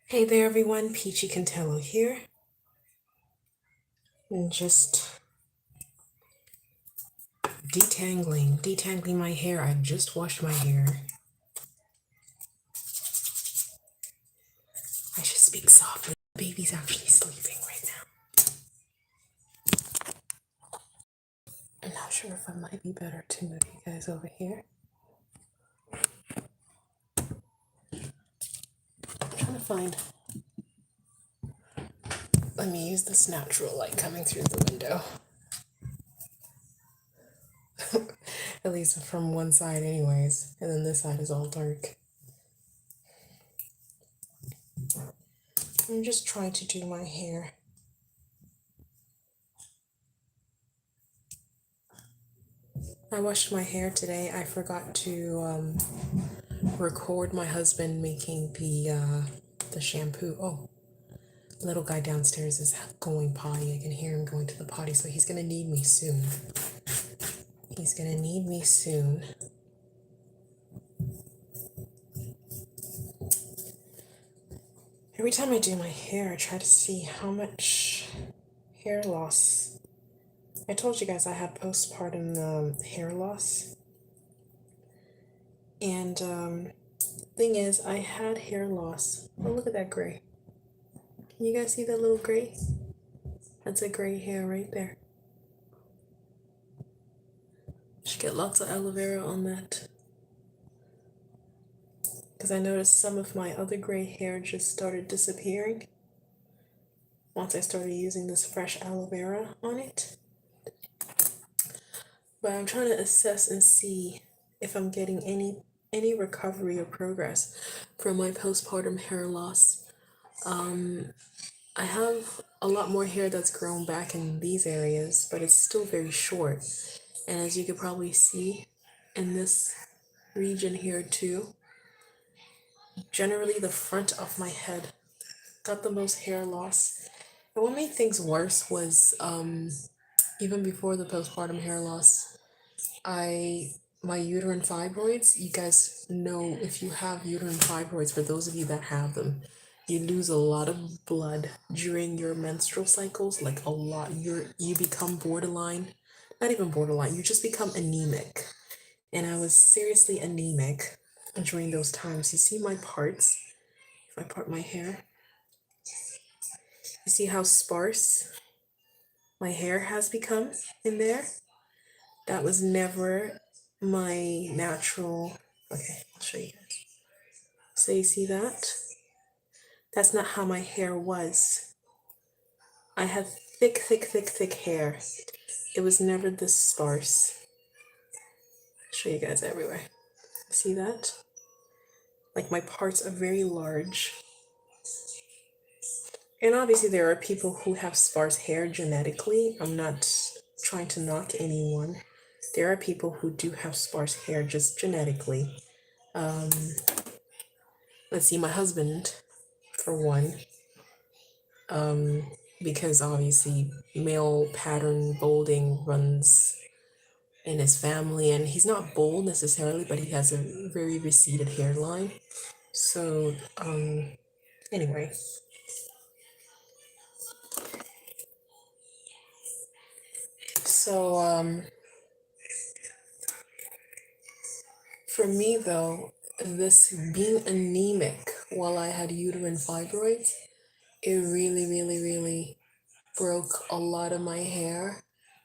Hey there everyone, Peachy Cantello here, and just detangling my hair. I just washed my hair. I should speak softly. The baby's actually sleeping right now. I'm not sure if it might be better to move you guys over here. I'm trying to find, let me use this natural light coming through the window. At least from one side anyways, and then this side is all dark. I'm just trying to do my hair. I washed my hair today. I forgot to record my husband making the shampoo. Oh, little guy downstairs is going potty. I can hear him going to the potty, so he's gonna need me soon. He's gonna need me soon. Every time I do my hair, I try to see how much hair loss. I told you guys I had postpartum hair loss. And thing is, I had hair loss. Oh, look at that gray. Can you guys see that little gray? That's a gray hair right there. Should get lots of aloe vera on that. Because I noticed some of my other gray hair just started disappearing once I started using this fresh aloe vera on it. But I'm trying to assess and see if I'm getting any recovery or progress from my postpartum hair loss. I have a lot more hair that's grown back in these areas, but it's still very short. And as you could probably see in this region here too, generally the front of my head got the most hair loss. And what made things worse was even before the postpartum hair loss, my uterine fibroids, you guys know if you have uterine fibroids, for those of you that have them, you lose a lot of blood during your menstrual cycles, like a lot. You become borderline, not even borderline, you just become anemic. And I was seriously anemic during those times. You see my parts, if I part my hair, you see how sparse my hair has become in there? That was never my natural. Okay, I'll show you guys. So you see that? That's not how my hair was. I had thick hair. It was never this sparse. I'll show you guys everywhere. See that? Like my parts are very large. And obviously there are people who have sparse hair genetically. I'm not trying to knock anyone. There are people who do have sparse hair just genetically. Let's see, my husband, for one, because obviously male pattern balding runs in his family, and he's not bald necessarily, but he has a very receded hairline. So, anyway. So, for me though, this being anemic while I had uterine fibroids, it really broke a lot of my hair.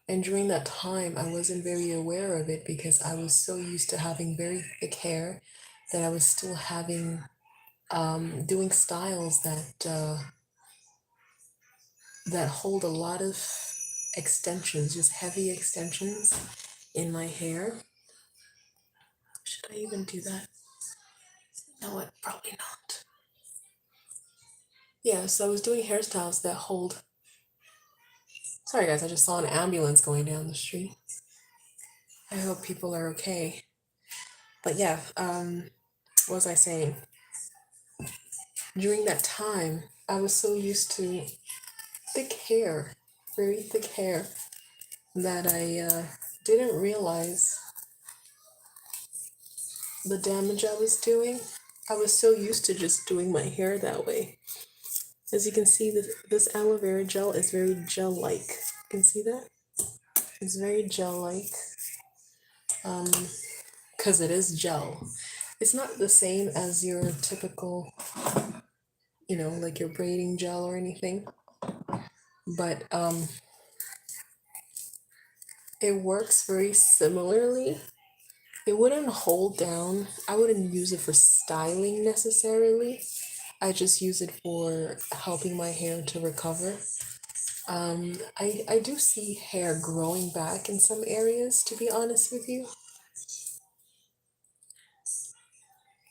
And during that time, I wasn't very aware of it because I was so used to having very thick hair that I was still having, doing styles that hold a lot of extensions, just heavy extensions in my hair. Should I even do that? No, what? Probably not. Yeah, so I was doing hairstyles that hold. Sorry guys, I just saw an ambulance going down the street. I hope people are okay. But yeah, what was I saying? During that time, I was so used to thick hair, very thick hair, that I didn't realize the damage I was doing. I was so used to just doing my hair that way. As you can see, this aloe vera gel is very gel-like. You can see that? It's very gel-like, because it is gel. It's not the same as your typical, like your braiding gel or anything, but it works very similarly. It wouldn't hold down. I wouldn't use it for styling necessarily. I just use it for helping my hair to recover. I do see hair growing back in some areas, to be honest with you.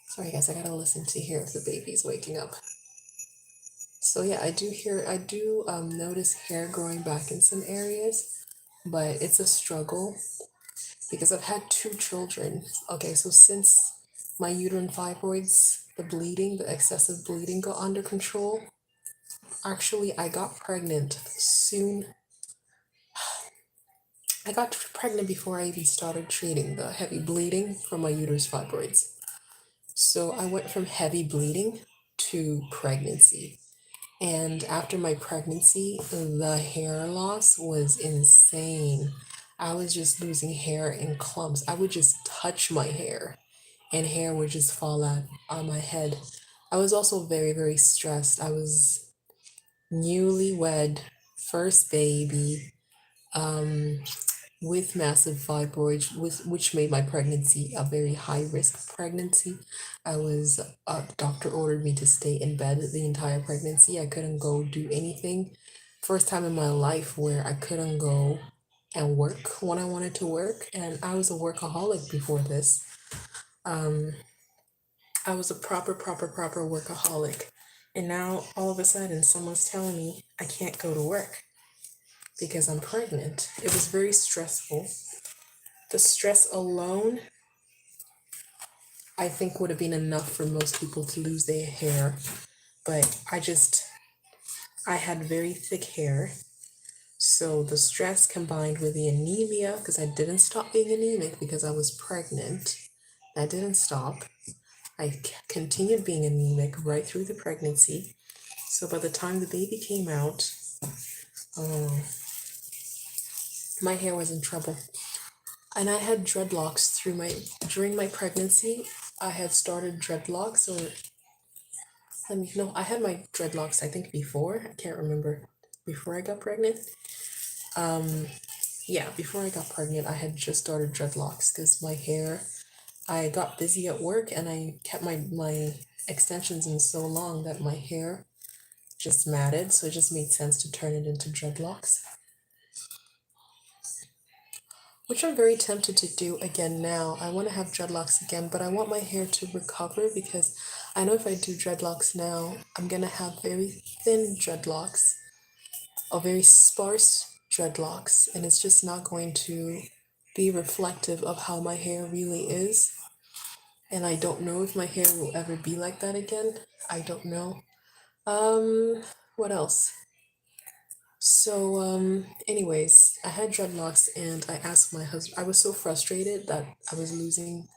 Sorry guys, I gotta listen to hear if the baby's waking up. So yeah, I do notice hair growing back in some areas, but it's a struggle because I've had two children. Okay, so since my uterine fibroids, the bleeding, the excessive bleeding got under control, actually I got pregnant soon. I got pregnant before I even started treating the heavy bleeding from my uterus fibroids. So I went from heavy bleeding to pregnancy. And after my pregnancy, the hair loss was insane. I was just losing hair in clumps. I would just touch my hair and hair would just fall out on my head. I was also very, very stressed. I was newlywed, first baby, um, with massive fibroids, which made my pregnancy a very high risk pregnancy. Doctor ordered me to stay in bed the entire pregnancy. I couldn't go do anything. First time in my life where I couldn't go and work when I wanted to work, and I was a workaholic before this. Um, I was a proper workaholic. And now all of a sudden someone's telling me I can't go to work because I'm pregnant. It was very stressful. The stress alone, I think, would have been enough for most people to lose their hair. But I had very thick hair. So the stress combined with the anemia, because I didn't stop being anemic because I was pregnant. That didn't stop. I continued being anemic right through the pregnancy. So by the time the baby came out, my hair was in trouble. And I had dreadlocks during my pregnancy. I had started dreadlocks, or no, I had my dreadlocks, I think, before. I can't remember. Before I got pregnant. Yeah, before I got pregnant, I had just started dreadlocks because my hair, I got busy at work and I kept my extensions in so long that my hair just matted. So it just made sense to turn it into dreadlocks, which I'm very tempted to do again now. I want to have dreadlocks again, but I want my hair to recover because I know if I do dreadlocks now, I'm going to have very thin dreadlocks or very sparse dreadlocks, and it's just not going to be reflective of how my hair really is. And I don't know if my hair will ever be like that again. I don't know. What else? So, anyways, I had dreadlocks and I asked my husband, I was so frustrated that I was losing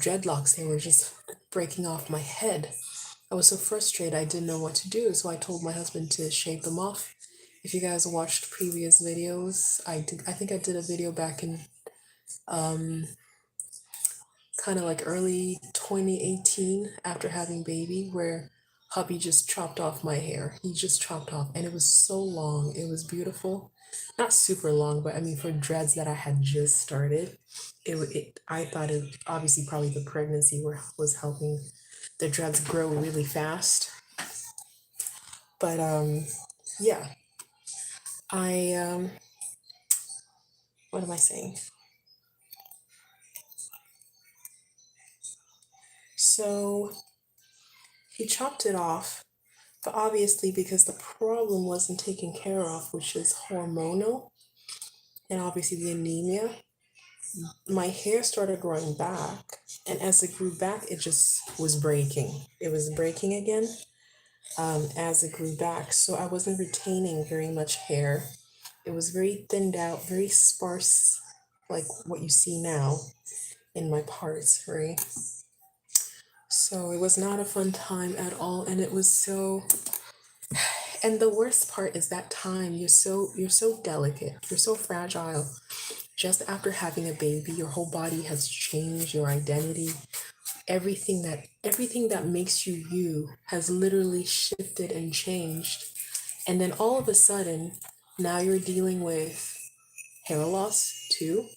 dreadlocks. They were just breaking off my head. I was so frustrated, I didn't know what to do. So I told my husband to shave them off. If you guys watched previous videos, I think I did a video back in kind of like early 2018 after having baby where hubby just chopped off my hair. He just chopped off and it was so long. It was beautiful. Not super long, but I mean for dreads that I had just started, I thought it obviously probably the pregnancy was helping the dreads grow really fast. But yeah. I what am I saying? So he chopped it off, but obviously because the problem wasn't taken care of, which is hormonal and obviously the anemia, my hair started growing back. And as it grew back, it just was breaking. It was breaking again as it grew back. So I wasn't retaining very much hair. It was very thinned out, very sparse, like what you see now in my parts, right? So it was not a fun time at all, and it was so. And the worst part is that time you're so delicate, you're so fragile. Just after having a baby, your whole body has changed, your identity, everything that makes you you has literally shifted and changed. And then all of a sudden, now you're dealing with hair loss too.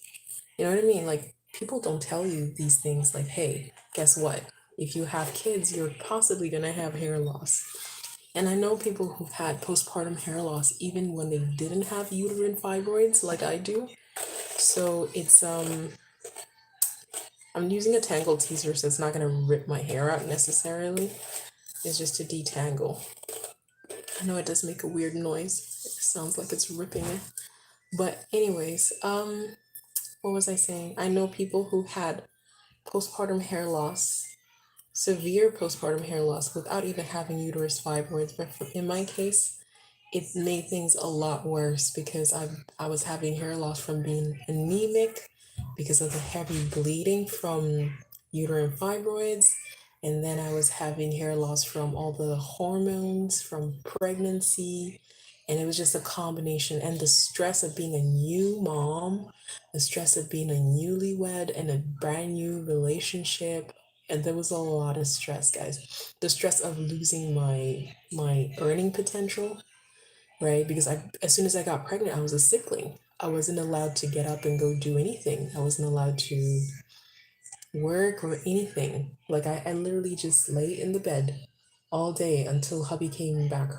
You know what I mean? Like, people don't tell you these things like, hey, guess what? If you have kids, you're possibly gonna have hair loss. And I know people who've had postpartum hair loss even when they didn't have uterine fibroids like I do. So I'm using a tangle teaser, so it's not gonna rip my hair out necessarily. It's just to detangle. I know it does make a weird noise. It sounds like it's ripping it. But anyways, what was I saying? I know people who had postpartum hair loss, severe postpartum hair loss without even having uterus fibroids. But in my case, it made things a lot worse because I was having hair loss from being anemic because of the heavy bleeding from uterine fibroids. And then I was having hair loss from all the hormones from pregnancy. And it was just a combination. And the stress of being a new mom, the stress of being a newlywed and a brand new relationship. And there was a lot of stress, guys. The stress of losing my earning potential, right? Because as soon as I got pregnant, I was a sickling. I wasn't allowed to get up and go do anything. I wasn't allowed to work or anything. Like, I literally just lay in the bed all day until hubby came back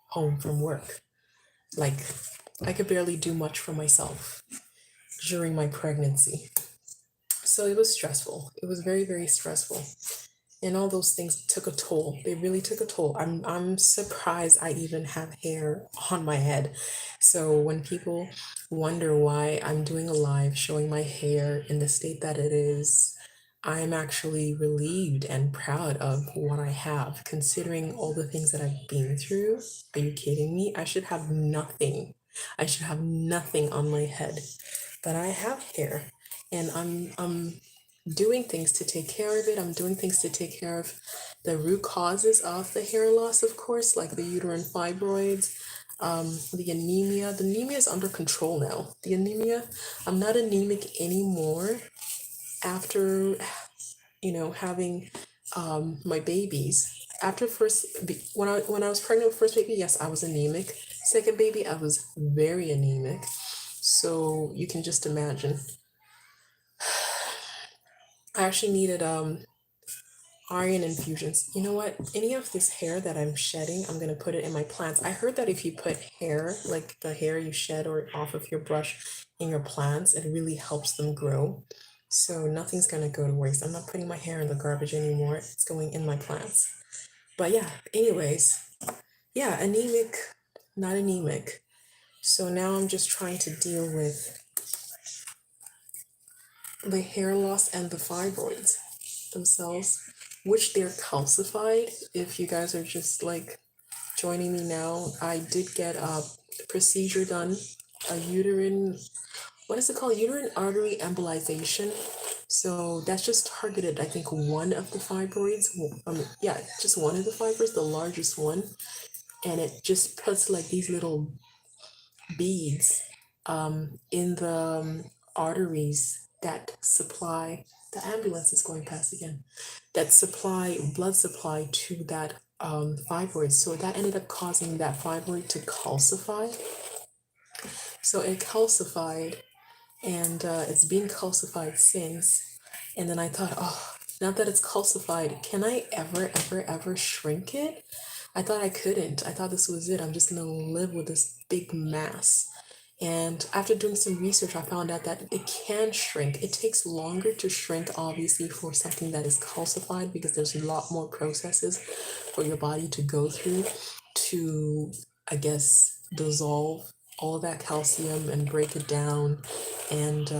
home from work. Like, I could barely do much for myself during my pregnancy. So it was stressful. It was very, very stressful. And all those things took a toll. They really took a toll. I'm surprised I even have hair on my head. So when people wonder why I'm doing a live showing my hair in the state that it is, I'm actually relieved and proud of what I have, considering all the things that I've been through. Are you kidding me? I should have nothing. I should have nothing on my head. But I have hair, and I'm doing things to take care of it. I'm doing things to take care of the root causes of the hair loss, of course, like the uterine fibroids, the anemia. The anemia is under control now. The anemia, I'm not anemic anymore after, having my babies. After when I was pregnant with first baby, yes, I was anemic. Second baby, I was very anemic. So you can just imagine. I actually needed iron infusions. You know what? Any of this hair that I'm shedding, I'm gonna put it in my plants. I heard that if you put hair, like the hair you shed or off of your brush, in your plants, it really helps them grow. So nothing's gonna go to waste. I'm not putting my hair in the garbage anymore. It's going in my plants. But yeah, anyways, yeah, anemic, not anemic. So now I'm just trying to deal with the hair loss and the fibroids themselves, which they're calcified. If you guys are just like joining me now, I did get a procedure done, a uterine, what is it called? Uterine artery embolization. So that's just targeted, I think, one of the fibroids. Yeah, just one of the fibroids, the largest one. And it just puts like these little beads in the arteries that supply, the ambulance is going past again, that supply blood supply to that fibroid. So that ended up causing that fibroid to calcify. So it calcified, and it's been calcified since. And then I thought, oh, now that it's calcified, can I ever shrink it? I thought I couldn't. I thought this was it. I'm just gonna live with this big mass. And after doing some research, I found out that it can shrink. It takes longer to shrink, obviously, for something that is calcified, because there's a lot more processes for your body to go through to, I guess, dissolve all that calcium and break it down. And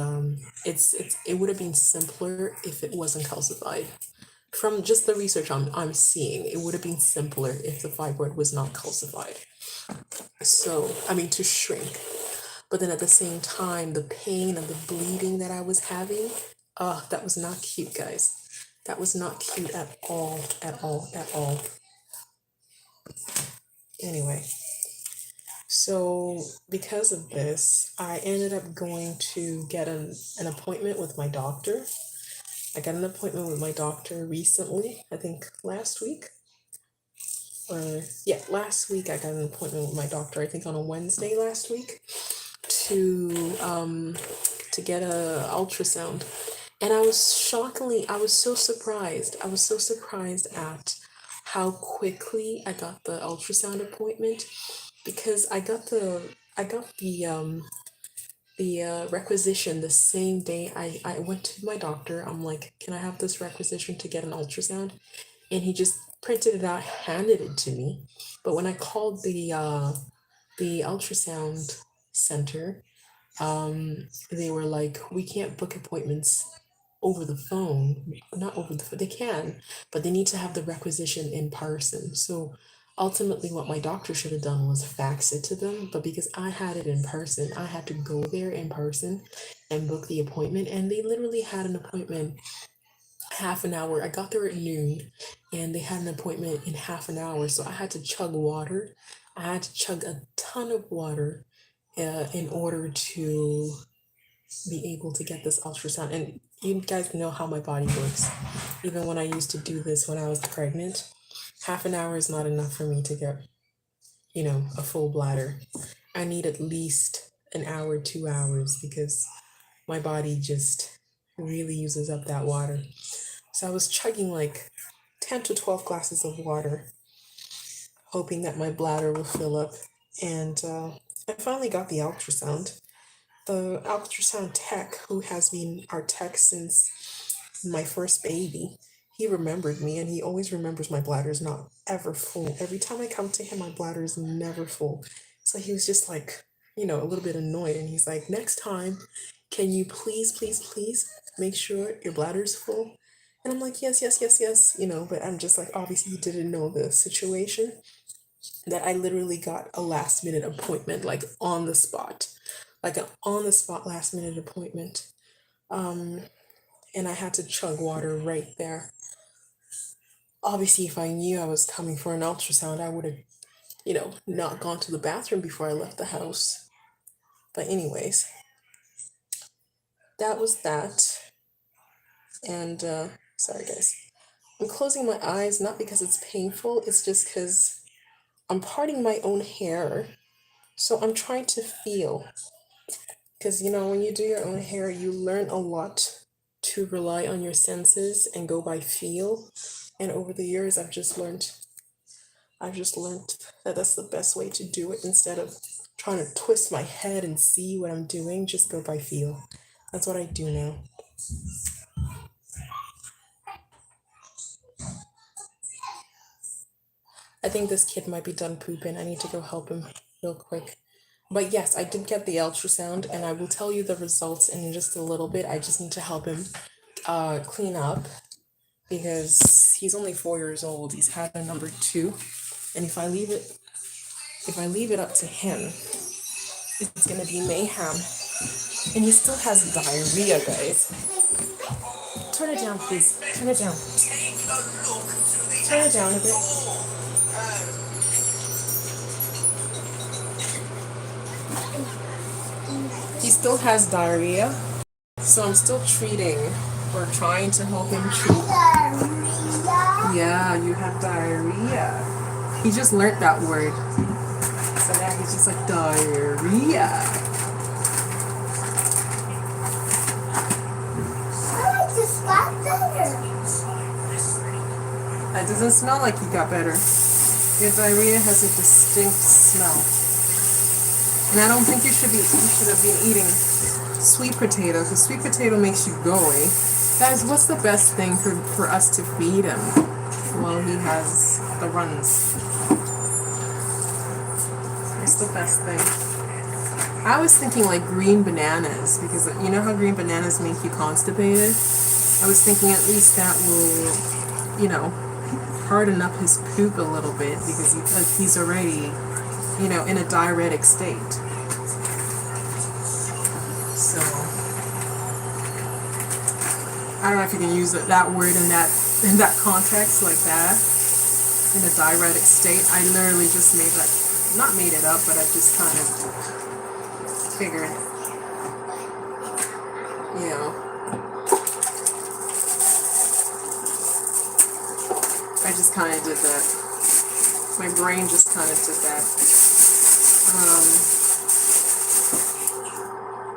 it would have been simpler if it wasn't calcified. From just the research I'm seeing, it would have been simpler if the fibroid was not calcified. So, I mean, to shrink. But then at the same time, the pain and the bleeding that I was having, that was not cute, guys. That was not cute at all, at all, at all. Anyway, so because of this, I ended up going to get an appointment with my doctor. I got an appointment with my doctor recently, I think last week. Last week I got an appointment with my doctor, I think on a Wednesday last week, to get a ultrasound. And I was so surprised. I was so surprised at how quickly I got the ultrasound appointment, because I got the requisition the same day I went to my doctor. I'm like, can I have this requisition to get an ultrasound? And he just printed it out, handed it to me. But when I called the ultrasound center, they were like, we can't book appointments over the phone. Not over the phone, they can, but they need to have the requisition in person. So ultimately what my doctor should have done was fax it to them, but because I had it in person, I had to go there in person and book the appointment. And they literally had an appointment half an hour. I got there at noon and they had an appointment in half an hour, so I had to chug water. I had to chug a ton of water in order to be able to get this ultrasound. And you guys know how my body works. Even when I used to do this when I was pregnant, half an hour is not enough for me to get, a full bladder. I need at least an hour, 2 hours, because my body just really uses up that water. So I was chugging like 10 to 12 glasses of water, hoping that my bladder will fill up. And I finally got the ultrasound. The ultrasound tech, who has been our tech since my first baby, he remembered me, and he always remembers my bladder is not ever full. Every time I come to him, my bladder is never full. So he was just like, a little bit annoyed, and he's like, next time, can you please, please, please make sure your bladder is full? And I'm like, yes, yes, yes, yes, but I'm just like, obviously he didn't know the situation, that I literally got a last minute appointment, like on the spot, like an on the spot last minute appointment. And I had to chug water right there. Obviously, if I knew I was coming for an ultrasound, I would have, not gone to the bathroom before I left the house. But anyways, that was that. And sorry guys, I'm closing my eyes, not because it's painful, it's just because I'm parting my own hair. So I'm trying to feel. Because, when you do your own hair, you learn a lot to rely on your senses and go by feel. And over the years, I've just learned that that's the best way to do it. Instead of trying to twist my head and see what I'm doing, just go by feel. That's what I do now. I think this kid might be done pooping. I need to go help him real quick. But yes, I did get the ultrasound, and I will tell you the results in just a little bit. I just need to help him clean up, because he's only 4 years old. He's had a number 2, and if I leave it up to him, it's gonna be mayhem. And he still has diarrhea, guys. Turn it down, please. Turn it down. Turn it down a bit. He still has diarrhea, so I'm still treating. We're trying to help him treat. Yeah, you have diarrhea. He just learned that word. So now he's just like, diarrhea. That doesn't smell like you got better. Your diarrhea has a distinct smell. And I don't think you should have been eating sweet potato, because sweet potato makes you go away. Guys, what's the best thing for us to feed him while he has the runs? What's the best thing? I was thinking like green bananas, because you know how green bananas make you constipated? I was thinking at least that will, harden up his poop a little bit, because he's already, in a diuretic state. So I don't know if you can use that word in that in that context like that, in a diuretic state. I literally just made that, not made it up, but I just kind of figured, you know, I just kind of did that. My brain just kind of did that.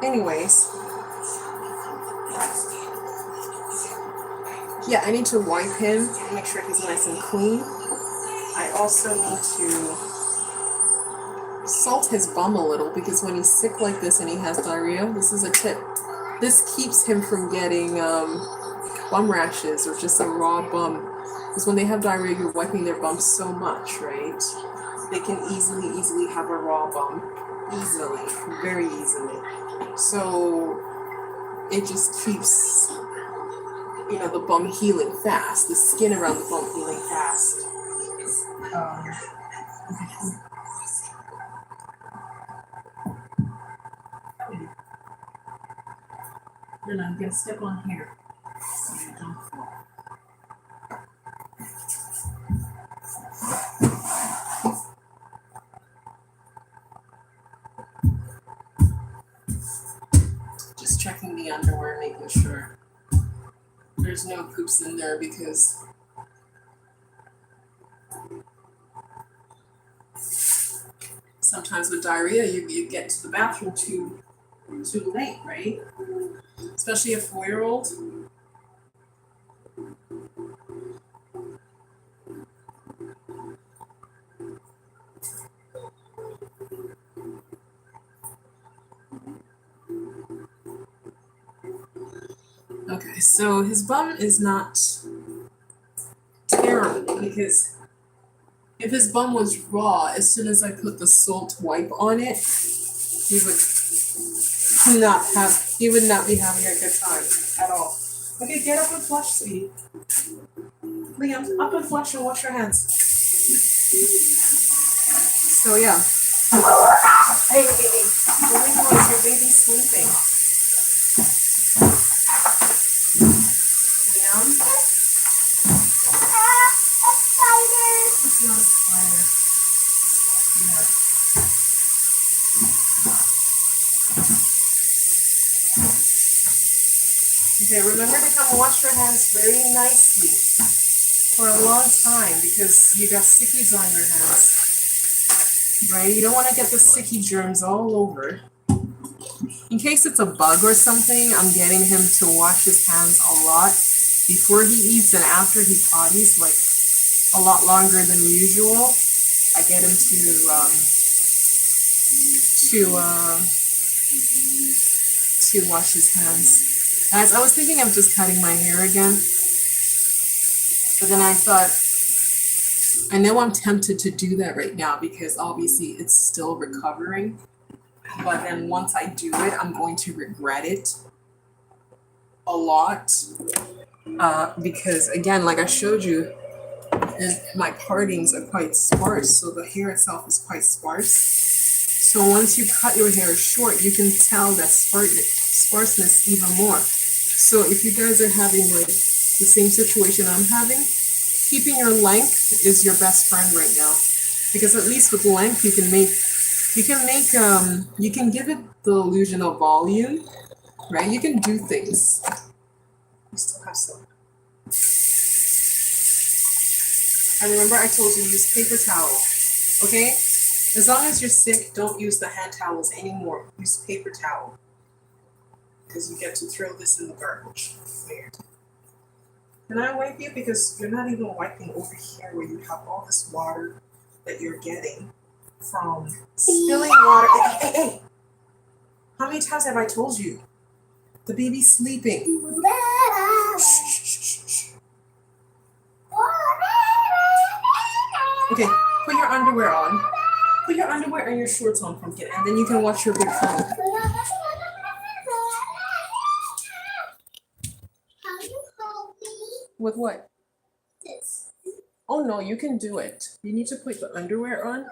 Anyways, yeah, I need to wipe him, make sure he's nice and clean. I also need to salt his bum a little, because when he's sick like this and he has diarrhea, this is a tip. This keeps him from getting bum rashes or just a raw bum. Because when they have diarrhea, you're wiping their bum so much, right? They can easily have a raw bum. Easily, very easily. So it just keeps, you know, the bum healing fast, the skin around the bum healing fast. Then I'm gonna step on here so you don't fall. Just checking the underwear, making sure there's no poops in there, because sometimes with diarrhea you get to the bathroom too late, right? Especially a 4-year-old. Okay, so his bum is not terrible, because if his bum was raw, as soon as I put the salt wipe on it, he would not be having a good time at all. Okay, get up and flush, sweetie. Liam, up and flush and wash your hands. So yeah. Hey baby, holy noise, your baby's sleeping. Liam? It's not a spider. Yeah. Okay, remember to come wash your hands very nicely for a long time, because you got stickies on your hands. Right? You don't want to get the sticky germs all over. In case it's a bug or something, I'm getting him to wash his hands a lot before he eats and after he potties, like a lot longer than usual. I get him to wash his hands. Guys, I was thinking of just cutting my hair again, but then I thought, I know I'm tempted to do that right now because obviously it's still recovering, but then once I do it, I'm going to regret it a lot, because again, like I showed you, my partings are quite sparse, so the hair itself is quite sparse. So once you cut your hair short, you can tell that sparseness even more. So if you guys are having like the same situation I'm having, keeping your length is your best friend right now, because at least with length you can give it the illusion of volume, right? You can do things. You still have some. And remember, I told you use paper towel, okay? As long as you're sick, don't use the hand towels anymore. Use paper towel, because you get to throw this in the garbage. Weird. Can I wipe you? Because you're not even wiping over here where you have all this water that you're getting from spilling water. Hey. How many times have I told you? The baby's sleeping. Shh. Okay, put your underwear on. Put your underwear and your shorts on, Pumpkin, and then you can watch your big phone. With what? This. Oh no, you can do it. You need to put the underwear on.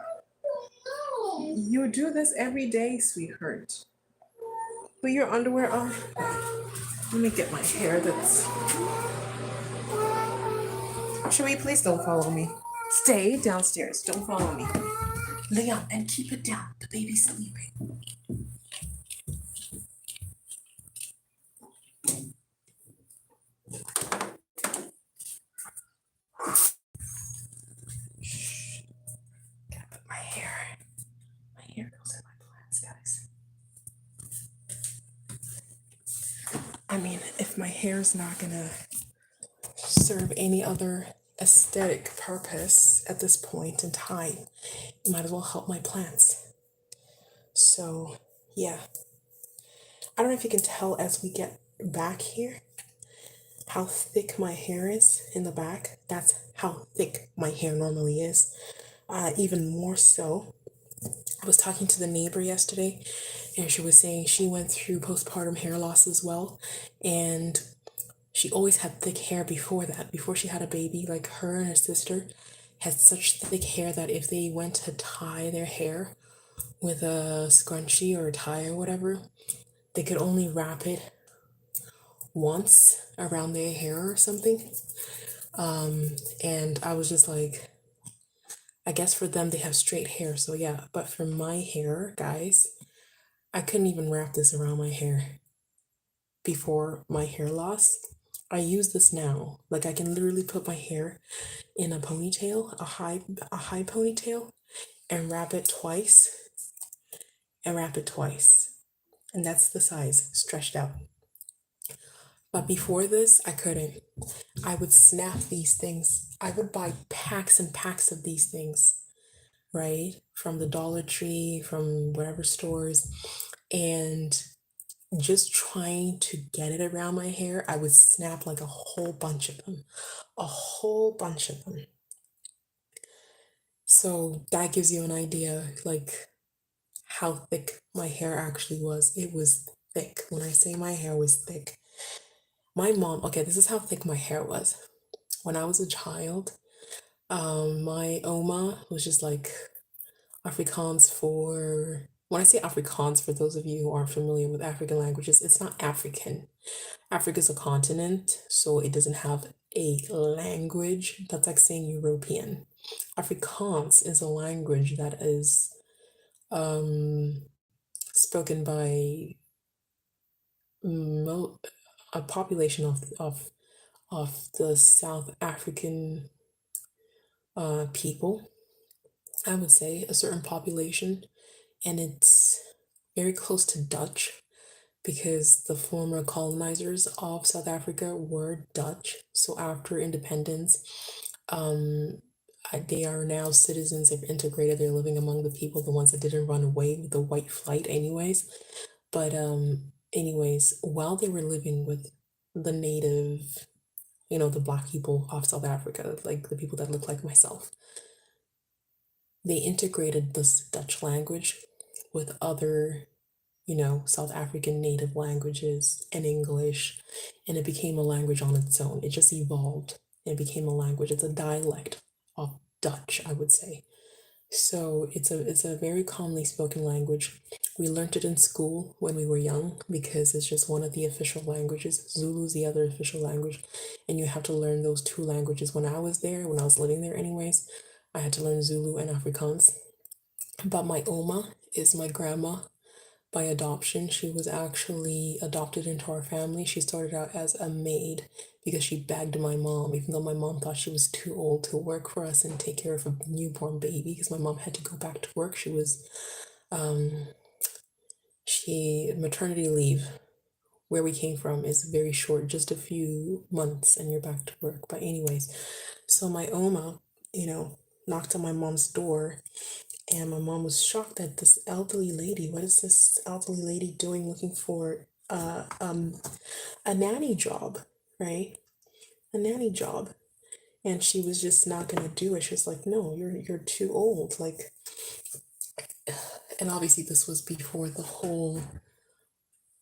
You do this every day, sweetheart. Put your underwear on. Let me get my hair that's... Joshua, please don't follow me. Stay downstairs. Don't follow me. Leon, and keep it down. The baby's sleeping. Shh. Gotta put my hair. My hair goes in my plants, guys. I mean, if my hair's not gonna serve any other aesthetic purpose at this point in time, it might as well help my plants. So, yeah. I don't know if you can tell as we get back here how thick my hair is in the back. That's how thick my hair normally is. Even more so, I was talking to the neighbor yesterday, and she was saying she went through postpartum hair loss as well. And she always had thick hair before that. Before she had a baby, like her and her sister had such thick hair that if they went to tie their hair with a scrunchie or a tie or whatever, they could only wrap it once around their hair or something. And I was just like, I guess for them they have straight hair, so yeah. But for my hair, guys, I couldn't even wrap this around my hair before my hair loss. I use this now. Like I can literally put my hair in a ponytail, a high ponytail, and wrap it twice, and wrap it twice. And that's the size, stretched out. But before this, I couldn't. I would snap these things. I would buy packs and packs of these things, right? From the Dollar Tree, from whatever stores. And just trying to get it around my hair, I would snap like a whole bunch of them. A whole bunch of them. So that gives you an idea, like how thick my hair actually was. It was thick. When I say my hair was thick, my mom, okay, this is how thick my hair was. When I was a child, my oma was just like Afrikaans for, when I say Afrikaans, for those of you who aren't familiar with African languages, it's not African. Africa's a continent, so it doesn't have a language. That's like saying European. Afrikaans is a language that is spoken by a population of the South African people, I would say, a certain population, and it's very close to Dutch because the former colonizers of South Africa were Dutch. So after independence, they are now citizens. They've integrated. They're living among the people, the ones that didn't run away with the white flight, anyways. But anyways, while they were living with the native, the black people of South Africa, like the people that look like myself, they integrated this Dutch language with other, South African native languages and English, and it became a language on its own. It just evolved and became a language. It's a dialect of Dutch, I would say. So it's a very commonly spoken language. We learned it in school when we were young because it's just one of the official languages. Zulu is the other official language, and you have to learn those two languages. When I was there, when I was living there anyways, I had to learn Zulu and Afrikaans. But my oma is my grandma by adoption. She was actually adopted into our family. She started out as a maid because she begged my mom, even though my mom thought she was too old to work for us and take care of a newborn baby, because my mom had to go back to work. Maternity leave where we came from is very short, just a few months and you're back to work. But anyways, so my oma, knocked on my mom's door, and my mom was shocked that this elderly lady, what is this elderly lady doing looking for a nanny job, right? A nanny job. And she was just not gonna do it. She was like, no, you're too old. Like, and obviously this was before the whole,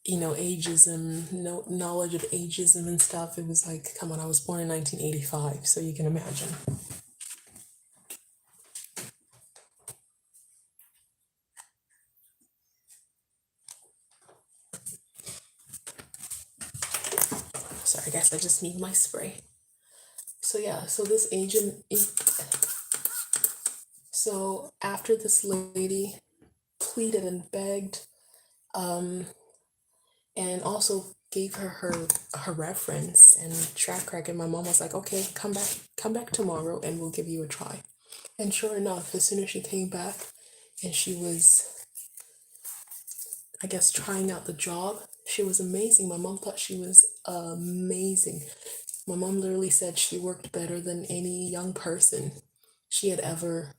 ageism, no knowledge of ageism and stuff. It was like, come on, I was born in 1985, so you can imagine. Sorry guys, I just need my spray. So yeah, so this agent, so after this lady pleaded and begged, um, and also gave her reference and track record, my mom was like, okay, come back tomorrow and we'll give you a try. And sure enough, as soon as she came back and she was, I guess, trying out the job, she was amazing. My mom thought she was amazing. My mom literally said she worked better than any young person she had ever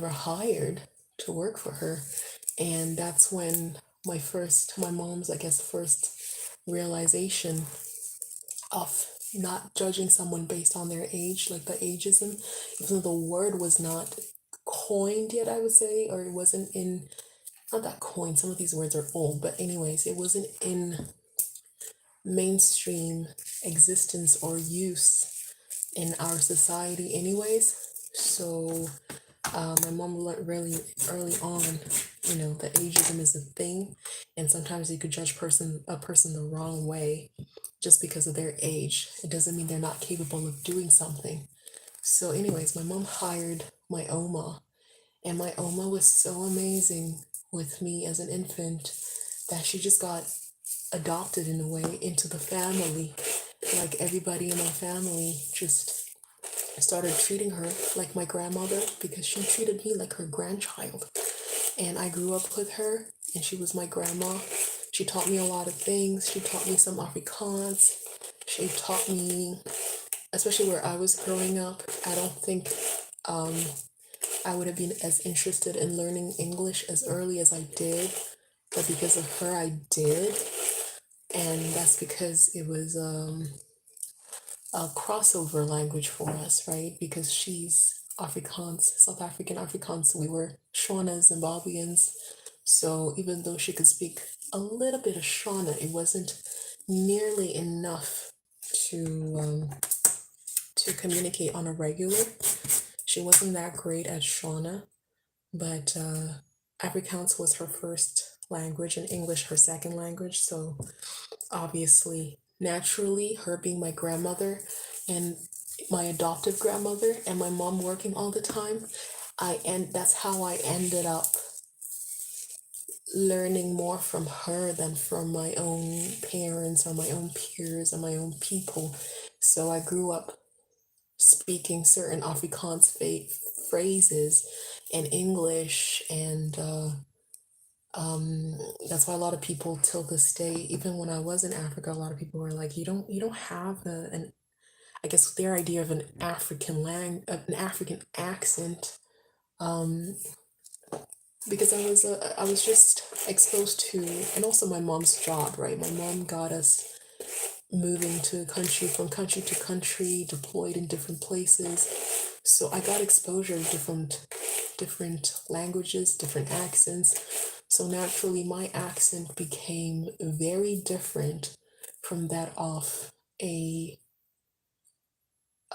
hired to work for her. And that's when my mom's, I guess, first realization of not judging someone based on their age, like the ageism, even though the word was not coined yet, I would say, or it wasn't in, not that coined, some of these words are old, but anyways, it wasn't in mainstream existence or use in our society anyways. So my mom learned really early on, that ageism is a thing, and sometimes you could judge a person the wrong way just because of their age. It doesn't mean they're not capable of doing something. So, anyways, my mom hired my Oma, and my Oma was so amazing with me as an infant that she just got adopted in a way into the family. Like everybody in my family just started treating her like my grandmother because she treated me like her grandchild. And I grew up with her, and she was my grandma. She taught me a lot of things. She taught me some Afrikaans. She taught me, especially where I was growing up, I don't think I would have been as interested in learning English as early as I did, but because of her, I did. And that's because it was a crossover language for us, right? Because she's Afrikaans, South African Afrikaans. We were Shona Zimbabweans. So even though she could speak a little bit of Shona, it wasn't nearly enough to communicate on a regular. She wasn't that great at Shona, but Afrikaans was her first language and English her second language. So obviously, naturally, her being my grandmother and my adoptive grandmother and my mom working all the time, that's how I ended up learning more from her than from my own parents or my own peers or my own people. So I grew up speaking certain Afrikaans phrases in English, and that's why a lot of people till this day, even when I was in Africa, a lot of people were like, you don't have an, I guess their idea of an an African accent, um, because I was just exposed to, and also my mom's job, right? My mom got us moving to country from country to country, deployed in different places. So I got exposure to different languages, different accents. So naturally my accent became very different from that of a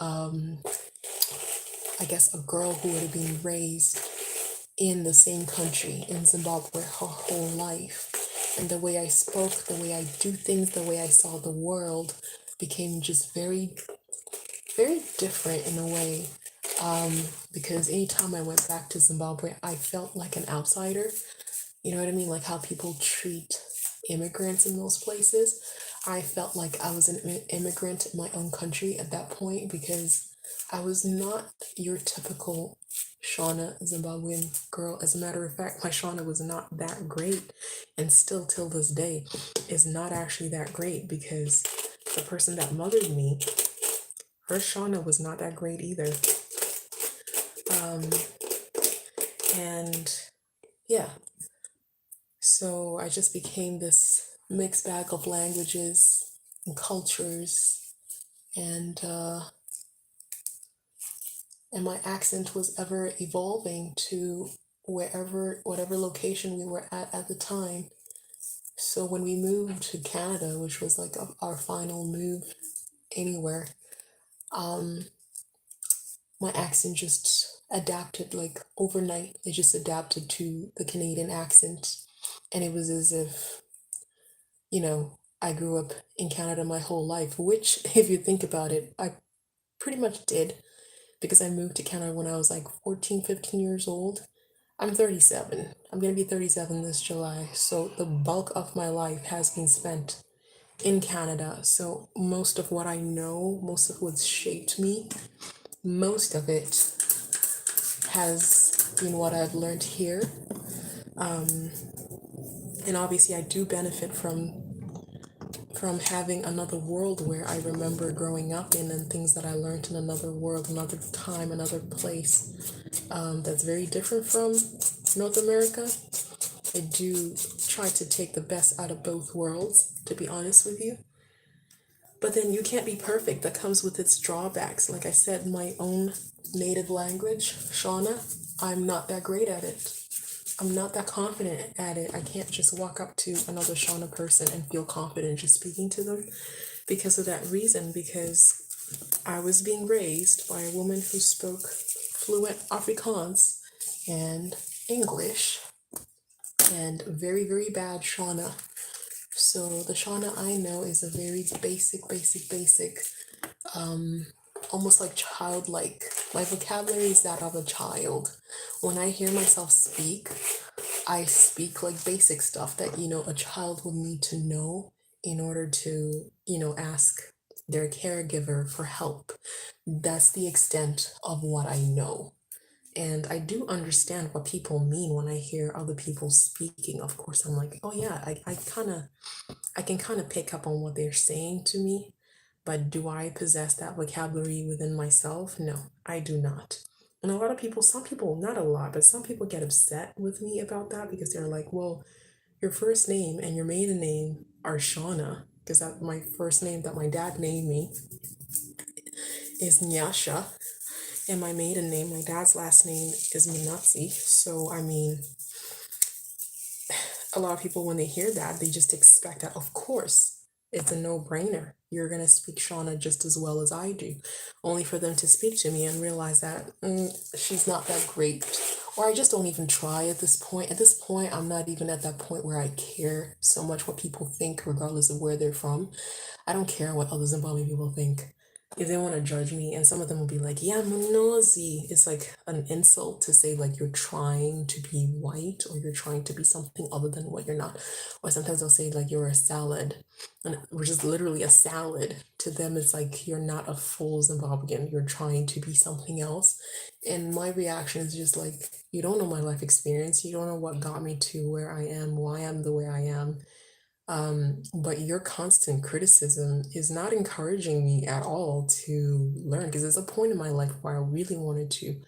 I guess a girl who would have been raised in the same country in Zimbabwe her whole life. And the way I spoke, the way I do things, the way I saw the world became just very, very different in a way. Because anytime I went back to Zimbabwe, I felt like an outsider. You know what I mean? Like how people treat immigrants in those places. I felt like I was an immigrant in my own country at that point because I was not your typical Shauna Zimbabwean girl. As a matter of fact, my Shauna was not that great, and still till this day is not actually that great because the person that mothered me, her Shauna was not that great either. Um, and yeah, so I just became this mixed bag of languages and cultures, and my accent was ever evolving to whatever location we were at the time. So when we moved to Canada, which was like our final move anywhere, um, my accent just adapted like overnight. It just adapted to the Canadian accent, and it was as if, I grew up in Canada my whole life, which, if you think about it, I pretty much did because I moved to Canada when I was like 14, 15 years old. I'm 37. I'm going to be 37 this July. So the bulk of my life has been spent in Canada. So most of what I know, most of what's shaped me, most of it has been what I've learned here. And obviously I do benefit from having another world where I remember growing up in, and things that I learned in another world, another time, another place, that's very different from North America. I do try to take the best out of both worlds, to be honest with you. But then you can't be perfect. That comes with its drawbacks. Like I said, my own native language, Shauna, I'm not that great at it. I'm not that confident at it. I can't just walk up to another Shauna person and feel confident just speaking to them because of that reason. Because I was being raised by a woman who spoke fluent Afrikaans and English and very, very bad Shauna. So the Shauna I know is a very basic, almost like childlike. My vocabulary is that of a child. When I hear myself speak, I speak like basic stuff that, a child would need to know in order to, ask their caregiver for help. That's the extent of what I know. And I do understand what people mean when I hear other people speaking. Of course, I'm like, oh yeah, I can kind of pick up on what they're saying to me. But do I possess that vocabulary within myself? No, I do not. And a lot of people, some people, not a lot, but some people get upset with me about that because they're like, well, your first name and your maiden name are Shauna, because that my first name that my dad named me is Nyasha, and my maiden name, my dad's last name is Minatsi. So, I mean, a lot of people, when they hear that, they just expect that, of course, it's a no-brainer. You're going to speak Shauna just as well as I do. Only for them to speak to me and realize that she's not that great. Or I just don't even try at this point. At this point, I'm not even at that point where I care so much what people think, regardless of where they're from. I don't care what other Zimbabwe people think. If they want to judge me, and some of them will be like, yeah, Munozi. It's like an insult to say like you're trying to be white or you're trying to be something other than what you're not. Or sometimes they'll say like you're a salad, and which is literally a salad. To them, it's like you're not a full Zimbabwean. You're trying to be something else. And my reaction is just like, you don't know my life experience. You don't know what got me to where I am, why I'm the way I am. But your constant criticism is not encouraging me at all to learn, because there's a point in my life where I really wanted to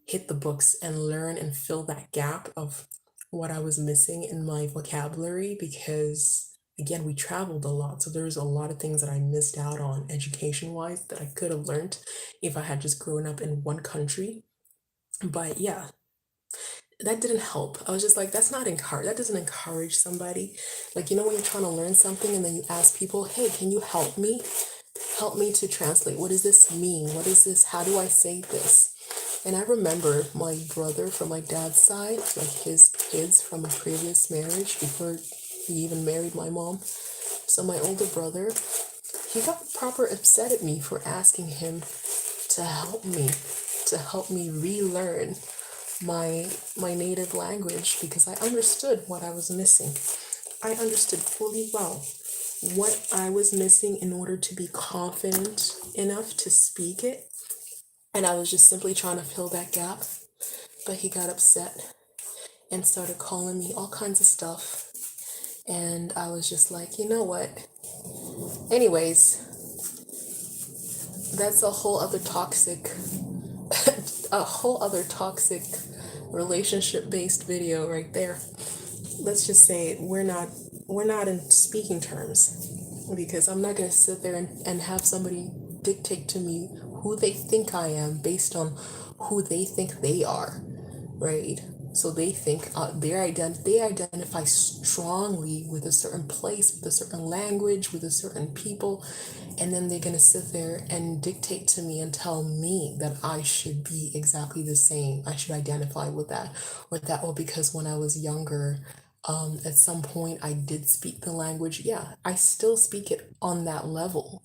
hit the books and learn and fill that gap of what I was missing in my vocabulary, because again, we traveled a lot. So there's a lot of things that I missed out on education wise that I could have learned if I had just grown up in one country. But yeah, that didn't help. I was just like, that's not encourage. That doesn't encourage somebody. Like, when you're trying to learn something and then you ask people, hey, can you help me? Help me to translate. What does this mean? What is this? How do I say this? And I remember my brother from my dad's side, like his kids from a previous marriage before he even married my mom. So my older brother, he got proper upset at me for asking him to help me relearn my native language, because I understood what I was missing. I understood fully well what I was missing in order to be confident enough to speak it. And I was just simply trying to fill that gap. But he got upset and started calling me all kinds of stuff. And I was just like, you know what? Anyways, that's a whole other toxic relationship-based video right there. Let's just say we're not in speaking terms, because I'm not going to sit there and have somebody dictate to me who they think I am based on who they think they are, right? So they think they identify strongly with a certain place, with a certain language, with a certain people, and then they're gonna sit there and dictate to me and tell me that I should be exactly the same. I should identify with that, or because when I was younger, at some point I did speak the language. Yeah, I still speak it on that level.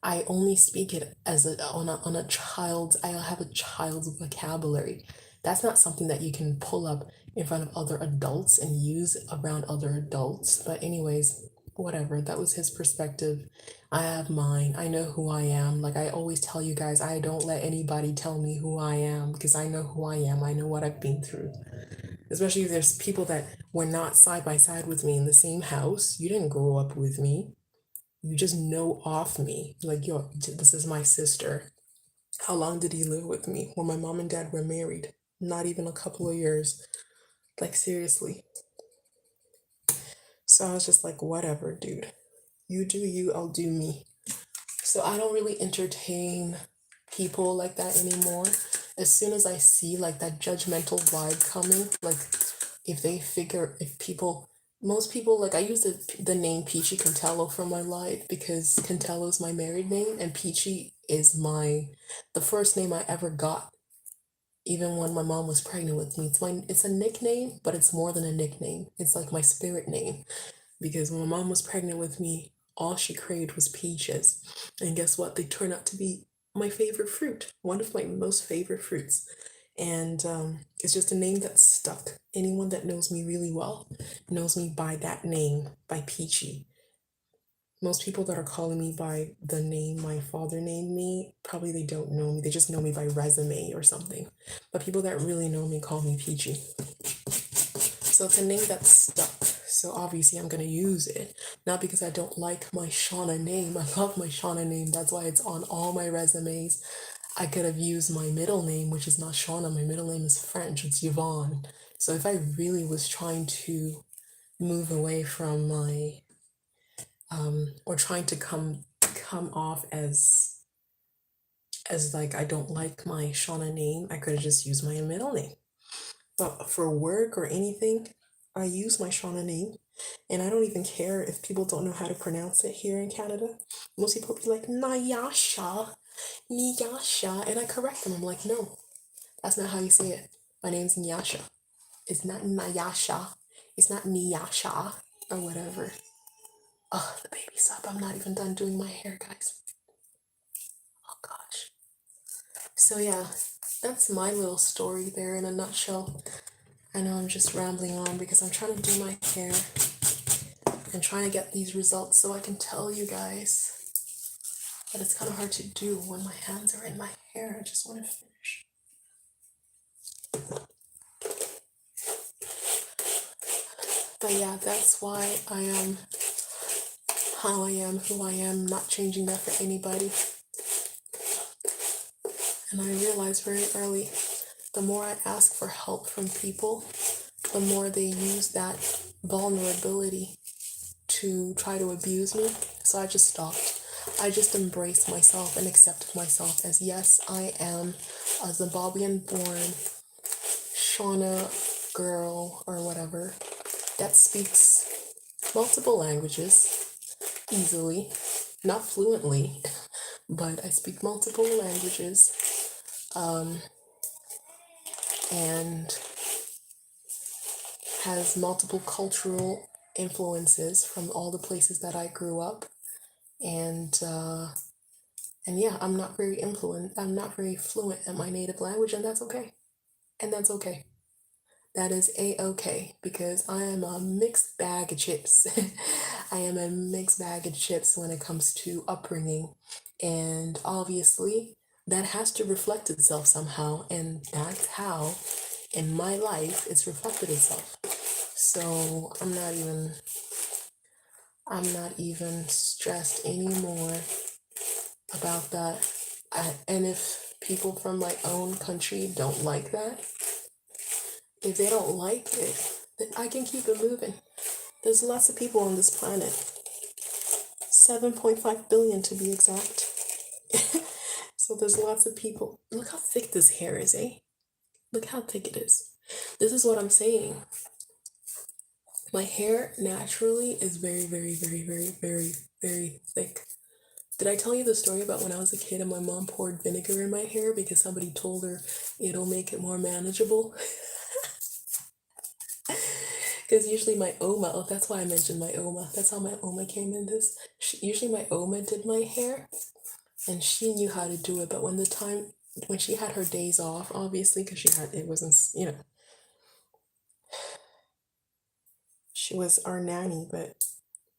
I only speak it as on a child's. I have a child's vocabulary. That's not something that you can pull up in front of other adults and use around other adults. But anyways, whatever. That was his perspective. I have mine. I know who I am. Like I always tell you guys, I don't let anybody tell me who I am because I know who I am. I know what I've been through. Especially if there's people that were not side by side with me in the same house. You didn't grow up with me. You just know off me. Like, yo, this is my sister. How long did he live with me? When my mom and dad were married. Not even a couple of years. Like, seriously. So I was just like, whatever, dude. You do you, I'll do me. So I don't really entertain people like that anymore. As soon as I see like that judgmental vibe coming, like if they figure, if people, most people, like I use the name Peachy Cantello for my life because Cantello is my married name and Peachy is the first name I ever got. Even when my mom was pregnant with me, it's a nickname, but it's more than a nickname. It's like my spirit name because when my mom was pregnant with me, all she craved was peaches. And guess what? They turned out to be my favorite fruit, one of my most favorite fruits. And it's just a name that stuck. Anyone that knows me really well knows me by that name, by Peachy. Most people that are calling me by the name my father named me, probably they don't know me. They just know me by resume or something. But people that really know me call me Peachy. So it's a name that's stuck. So obviously I'm gonna use it. Not because I don't like my Shauna name. I love my Shauna name. That's why it's on all my resumes. I could have used my middle name, which is not Shauna. My middle name is French. It's Yvonne. So if I really was trying to move away from my or trying to come off as like I don't like my Shauna name, I could have just used my middle name. But for work or anything, I use my Shauna name. And I don't even care if people don't know how to pronounce it here in Canada. Most people be like, Nayasha, Niyasha. And I correct them. I'm like, no, that's not how you say it. My name's Nyasha. It's not Nayasha. It's not Niyasha or whatever. Oh, the baby's up. I'm not even done doing my hair, guys. Oh, gosh. So, yeah, that's my little story there in a nutshell. I know I'm just rambling on because I'm trying to do my hair and trying to get these results so I can tell you guys. But it's kind of hard to do when my hands are in my hair. I just want to finish. But yeah, that's why I am how I am, who I am, not changing that for anybody. And I realized very early, the more I ask for help from people, the more they use that vulnerability to try to abuse me. So I just stopped. I just embraced myself and accepted myself as yes, I am a Zimbabwean born Shauna girl or whatever that speaks multiple languages easily, not fluently, but I speak multiple languages and has multiple cultural influences from all the places that I grew up. And yeah, I'm not very I'm not very fluent in my native language, and that's okay. And that's okay. That is a-okay because I am a mixed bag of chips. I am a mixed bag of chips when it comes to upbringing. And obviously, that has to reflect itself somehow. And that's how, in my life, it's reflected itself. So I'm not even stressed anymore about that. And if people from my own country don't like that, if they don't like it, then I can keep it moving. There's lots of people on this planet, 7.5 billion to be exact. So there's lots of people. Look how thick this hair is, eh? Look how thick it is. This is what I'm saying. My hair naturally is very, very, very, very, very, very thick. Did I tell you the story about when I was a kid and my mom poured vinegar in my hair because somebody told her it'll make it more manageable? Because usually my Oma, oh, that's why I mentioned my Oma. That's how my Oma came in this. Usually my Oma did my hair. and she knew how to do it. But when she had her days off, obviously, because it wasn't, she was our nanny, but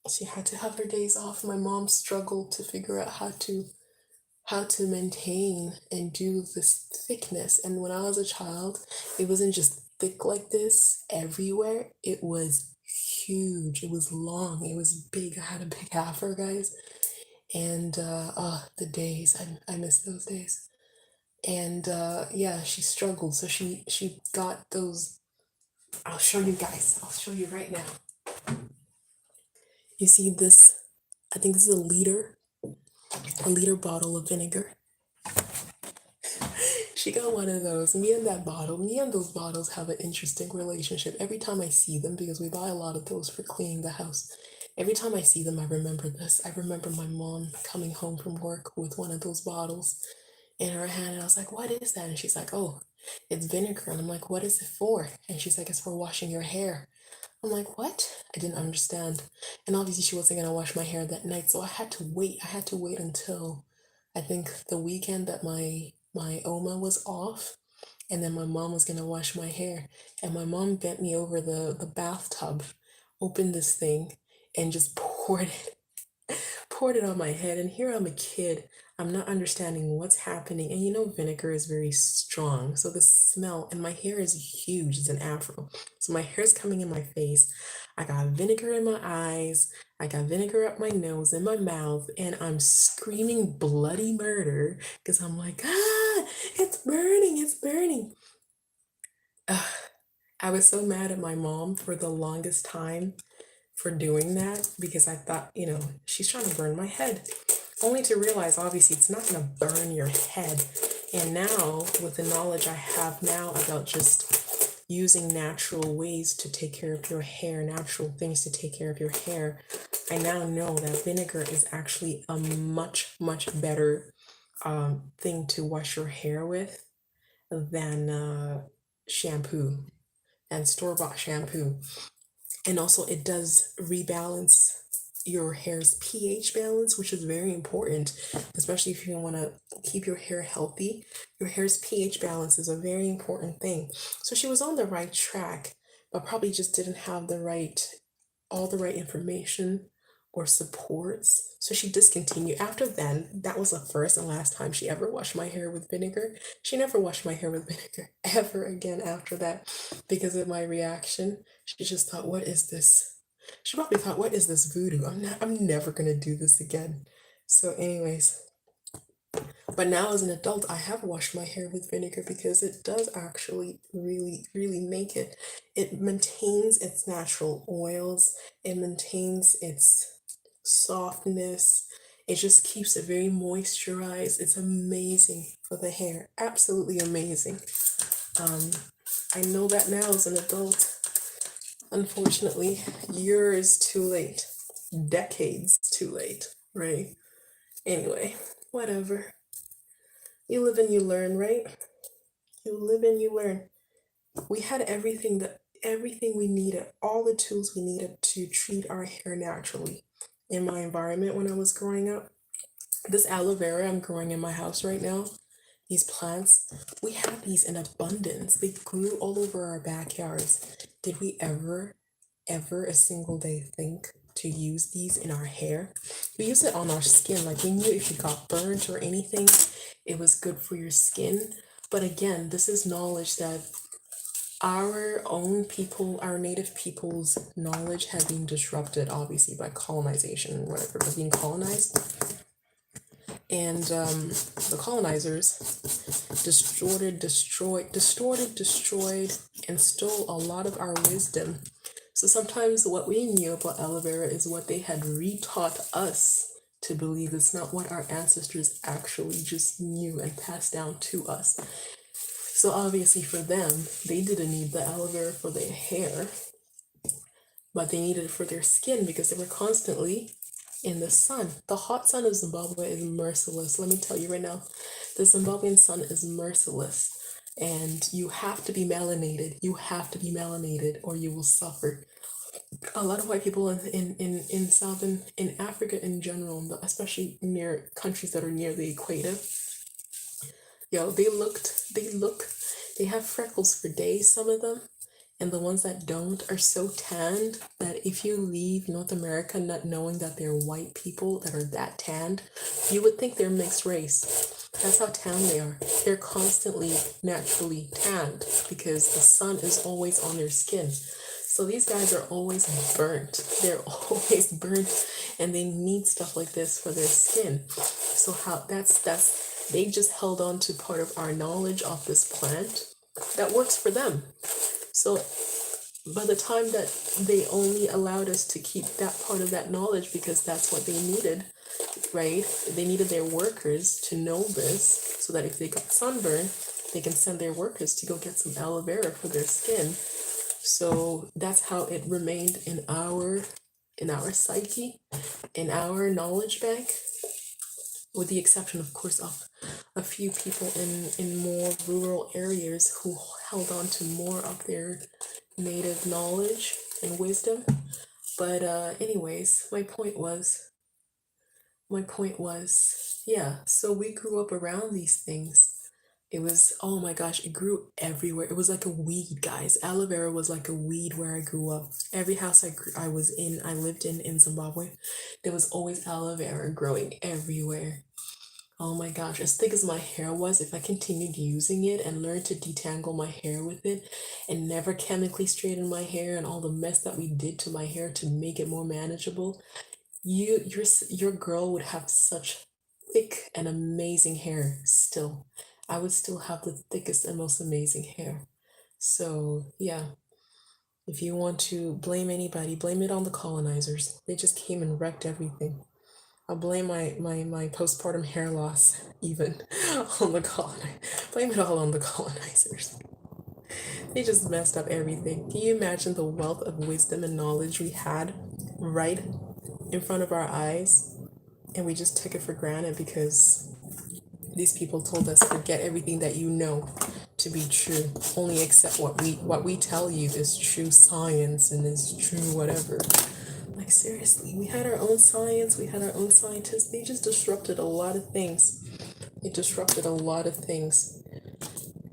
she had to have her days off. My mom struggled to figure out how to maintain and do this thickness. And when I was a child, it wasn't just thick like this everywhere. It was huge. It was long. It was big. I had a big afro, guys. And the days, I miss those days. And yeah, she struggled. So she got those. I'll show you guys. I'll show you right now. You see this? I think this is a liter bottle of vinegar. She got one of those. Me and those bottles have an interesting relationship. Every time I see them, because we buy a lot of those for cleaning the house, every time I see them, I remember this. I remember my mom coming home from work with one of those bottles in her hand, and I was like, "What is that?" And she's like, "Oh, it's vinegar." And I'm like, "What is it for?" And she's like, "It's for washing your hair." I'm like, "What?" I didn't understand. And obviously, she wasn't gonna wash my hair that night, so I had to wait. I had to wait until I think the weekend that my Oma was off, and then my mom was gonna wash my hair. And my mom bent me over the bathtub, opened this thing, and just poured it on my head. And here I'm a kid. I'm not understanding what's happening. And vinegar is very strong. So the smell, and my hair is huge. It's an afro. So my hair's coming in my face. I got vinegar in my eyes. I got vinegar up my nose and my mouth. And I'm screaming bloody murder because I'm like, it's burning. It's burning. Ugh, I was so mad at my mom for the longest time for doing that because I thought, she's trying to burn my head. Only to realize, obviously, it's not going to burn your head. And now, with the knowledge I have now about just using natural ways to take care of your hair, natural things to take care of your hair, I now know that vinegar is actually a much, much better thing to wash your hair with than shampoo and store-bought shampoo. And also, it does rebalance your hair's pH balance, which is very important, especially if you want to keep your hair healthy. Your hair's pH balance is a very important thing. So she was on the right track, but probably just didn't have all the right information or supports. So she discontinued. After then, that was the first and last time she ever washed my hair with vinegar. She never washed my hair with vinegar ever again after that because of my reaction. She just thought, what is this? She probably thought, what is this voodoo? I'm never gonna do this again. So, anyways, but now as an adult, I have washed my hair with vinegar because it does actually really, really make it. It maintains its natural oils. It maintains its softness. It just keeps it very moisturized. It's amazing for the hair. Absolutely amazing. I know that now as an adult. Unfortunately, years too late. Decades too late, right? Anyway, whatever. You live and you learn, right? You live and you learn. We had everything we needed, all the tools we needed to treat our hair naturally. In my environment when I was growing up, this aloe vera I'm growing in my house right now, these plants, we have these in abundance. They grew all over our backyards. Did we ever a single day think to use these in our hair? We use it on our skin. Like we knew if you got burnt or anything, it was good for your skin. But again, this is knowledge that our own people, our native people's knowledge had been disrupted, obviously, by colonization and whatever, by being colonized. And the colonizers destroyed, and stole a lot of our wisdom. So sometimes what we knew about aloe vera is what they had retaught us to believe. It's not what our ancestors actually just knew and passed down to us. So obviously for them, they didn't need the aloe vera for their hair, but they needed it for their skin because they were constantly in the sun. The hot sun of Zimbabwe is merciless. Let me tell you right now, the Zimbabwean sun is merciless. And you have to be melanated. You have to be melanated or you will suffer. a lot of white people in southern in Africa in general, especially near countries that are near the equator, yo, they have freckles for days, some of them, and the ones that don't are so tanned that if you leave North America not knowing that they're white people that are that tanned, you would think they're mixed race. That's how tan they are. They're constantly naturally tanned because the sun is always on their skin. So these guys are always burnt. They're always burnt and they need stuff like this for their skin. So how that's they just held on to part of our knowledge of this plant that works for them. So by the time that they only allowed us to keep that part of that knowledge because that's what they needed, right? They needed their workers to know this so that if they got sunburn, they can send their workers to go get some aloe vera for their skin. So that's how it remained in our psyche, in our knowledge bank, with the exception, of course, of a few people in more rural areas who held on to more of their native knowledge and wisdom. But anyways, my point was, yeah, so we grew up around these things. It was, oh my gosh, it grew everywhere. It was like a weed, guys. Aloe vera was like a weed where I grew up. Every house I lived in Zimbabwe, there was always aloe vera growing everywhere. Oh my gosh, as thick as my hair was, if I continued using it and learned to detangle my hair with it and never chemically straighten my hair and all the mess that we did to my hair to make it more manageable, your girl would have such thick and amazing hair still. I would still have the thickest and most amazing hair. So, yeah, if you want to blame anybody, blame it on the colonizers. They just came and wrecked everything. I'll blame my postpartum hair loss even on the blame it all on the colonizers. They just messed up everything. Can you imagine the wealth of wisdom and knowledge we had right in front of our eyes and we just took it for granted because these people told us forget everything that you know to be true. Only accept what we tell you is true science and is true whatever. Like seriously, we had our own science, we had our own scientists. They just disrupted a lot of things. They disrupted a lot of things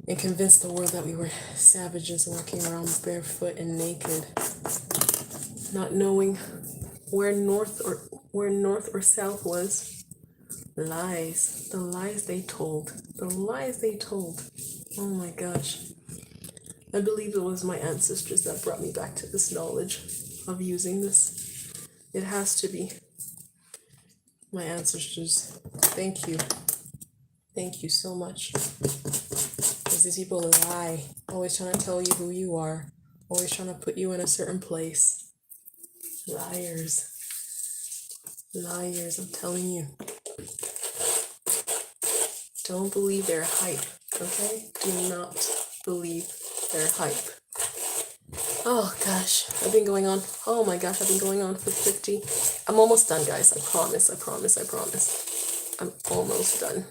and convinced the world that we were savages walking around barefoot and naked, not knowing where north or south was. Lies. The lies they told. The lies they told. Oh my gosh. I believe it was my ancestors that brought me back to this knowledge of using this. It has to be. My ancestors. Thank you. Thank you so much. Because these people lie. Always trying to tell you who you are. Always trying to put you in a certain place. Liars. Liars, I'm telling you. Don't believe their hype, okay? Do not believe their hype. Oh gosh, I've been going on. Oh my gosh, I've been going on for 50. I'm almost done, guys. I promise. I'm almost done.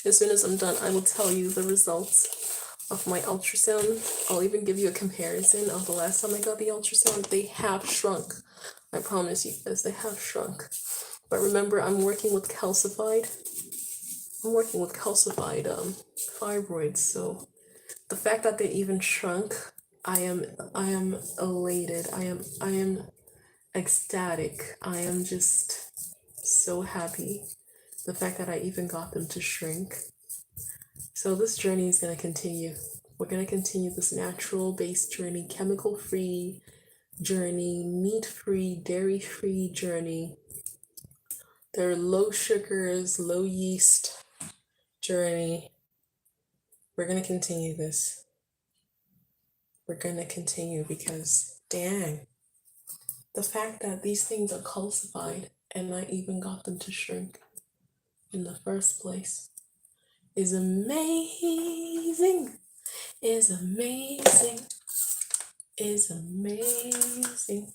As soon as I'm done, I will tell you the results of my ultrasound. I'll even give you a comparison of the last time I got the ultrasound. They have shrunk. I promise you guys, they have shrunk. But remember, I'm working with calcified fibroids, so the fact that they even shrunk, I am elated. I am ecstatic. I am just so happy. The fact that I even got them to shrink. So this journey is going to continue. We're going to continue this natural-based journey, chemical-free journey, meat-free, dairy-free journey. They're low sugars, low yeast journey. We're going to continue this. We're going to continue because, dang, the fact that these things are calcified and I even got them to shrink in the first place is amazing. Is amazing. Is amazing.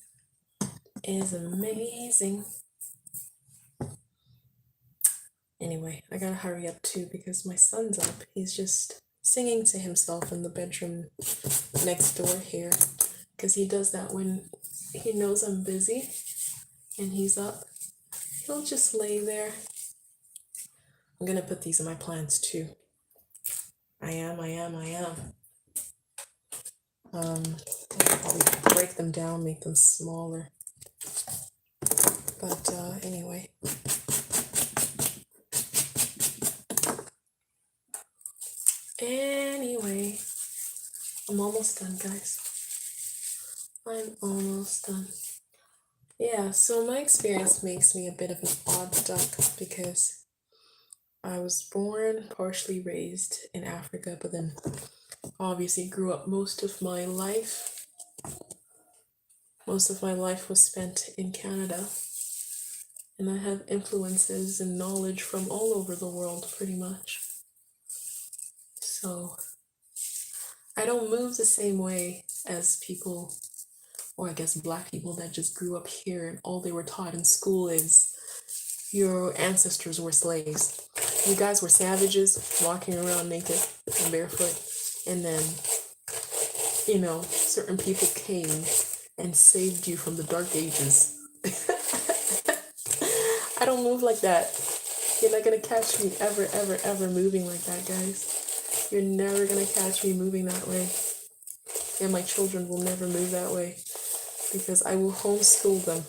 Is amazing. Anyway, I gotta hurry up too because my son's up. He's just singing to himself in the bedroom next door here. because he does that when he knows I'm busy and he's up. He'll just lay there. I'm gonna put these in my plants too. I am. I'll probably break them down, make them smaller. But anyway. Anyway, I'm almost done, guys. I'm almost done. Yeah, so my experience makes me a bit of an odd duck because I was born, partially raised in Africa, but then obviously grew up most of my life. Most of my life was spent in Canada, and I have influences and knowledge from all over the world, pretty much. So I don't move the same way as people, or I guess Black people that just grew up here and all they were taught in school is your ancestors were slaves. You guys were savages walking around naked and barefoot, and then, you know, certain people came and saved you from the dark ages. I don't move like that. You're not gonna catch me ever moving like that, guys. You're never gonna catch me moving that way. And my children will never move that way because I will homeschool them.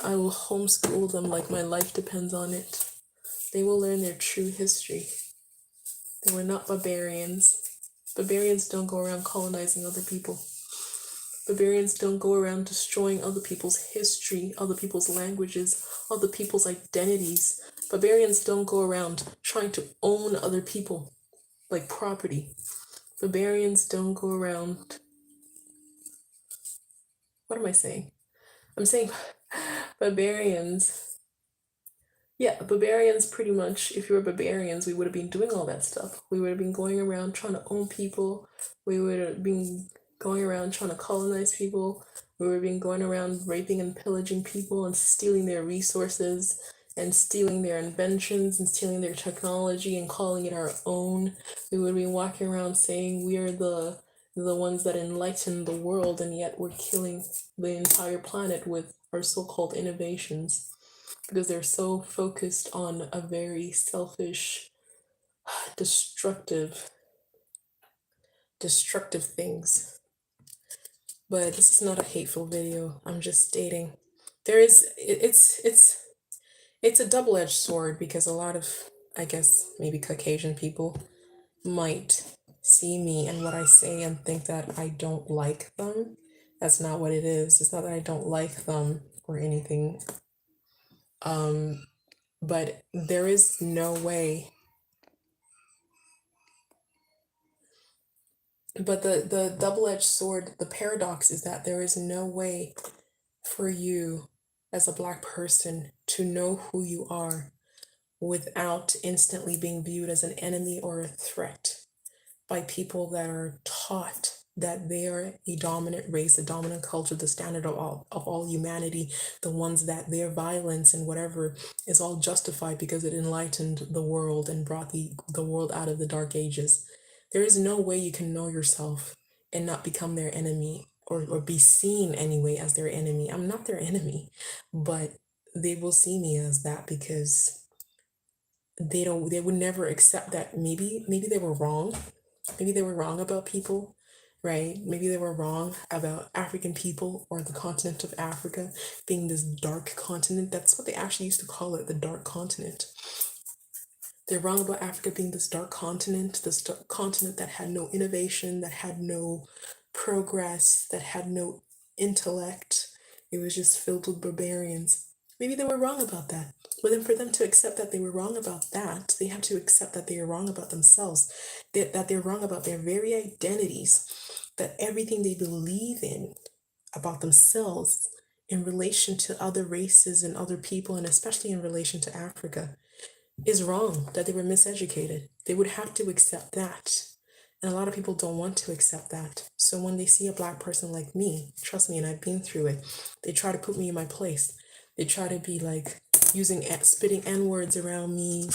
I will homeschool them like my life depends on it. They will learn their true history. They were not barbarians. Barbarians don't go around colonizing other people. Barbarians don't go around destroying other people's history, other people's languages, other people's identities. Barbarians don't go around trying to own other people like property. Barbarians don't go around... What am I saying? I'm saying barbarians... Yeah, barbarians pretty much, if you were barbarians, we would have been doing all that stuff. We would have been going around trying to own people. We would have been going around trying to colonize people. We would have been going around raping and pillaging people and stealing their resources and stealing their inventions and stealing their technology and calling it our own. We would have been walking around saying we are the ones that enlighten the world, and yet we're killing the entire planet with our so-called innovations. Because they're so focused on a very selfish, destructive things. But this is not a hateful video. I'm just stating it's a double-edged sword, because a lot of, I guess, maybe Caucasian people might see me and what I say and think that I don't like them. That's not what it is. It's not that I don't like them or anything. But there is no way. But the double-edged sword, the paradox is that there is no way for you as a Black person to know who you are without instantly being viewed as an enemy or a threat by people that are taught that they are a dominant race, a dominant culture, the standard of all humanity, the ones that their violence and whatever is all justified because it enlightened the world and brought the world out of the dark ages. There is no way you can know yourself and not become their enemy, or be seen anyway as their enemy. I'm not their enemy, but they will see me as that because they would never accept that maybe they were wrong. Maybe they were wrong about people, right? Maybe they were wrong about African people or the continent of Africa being this dark continent. That's what they actually used to call it, the dark continent. They're wrong about Africa being this dark continent that had no innovation, that had no progress, that had no intellect. It was just filled with barbarians. Maybe they were wrong about that. But then for them to accept that they were wrong about that, they have to accept that they are wrong about themselves, that they're wrong about their very identities, that everything they believe in about themselves in relation to other races and other people, and especially in relation to Africa, is wrong, that they were miseducated. They would have to accept that. And a lot of people don't want to accept that. So when they see a Black person like me, trust me, and I've been through it, they try to put me in my place. They try to be like spitting N-words around me,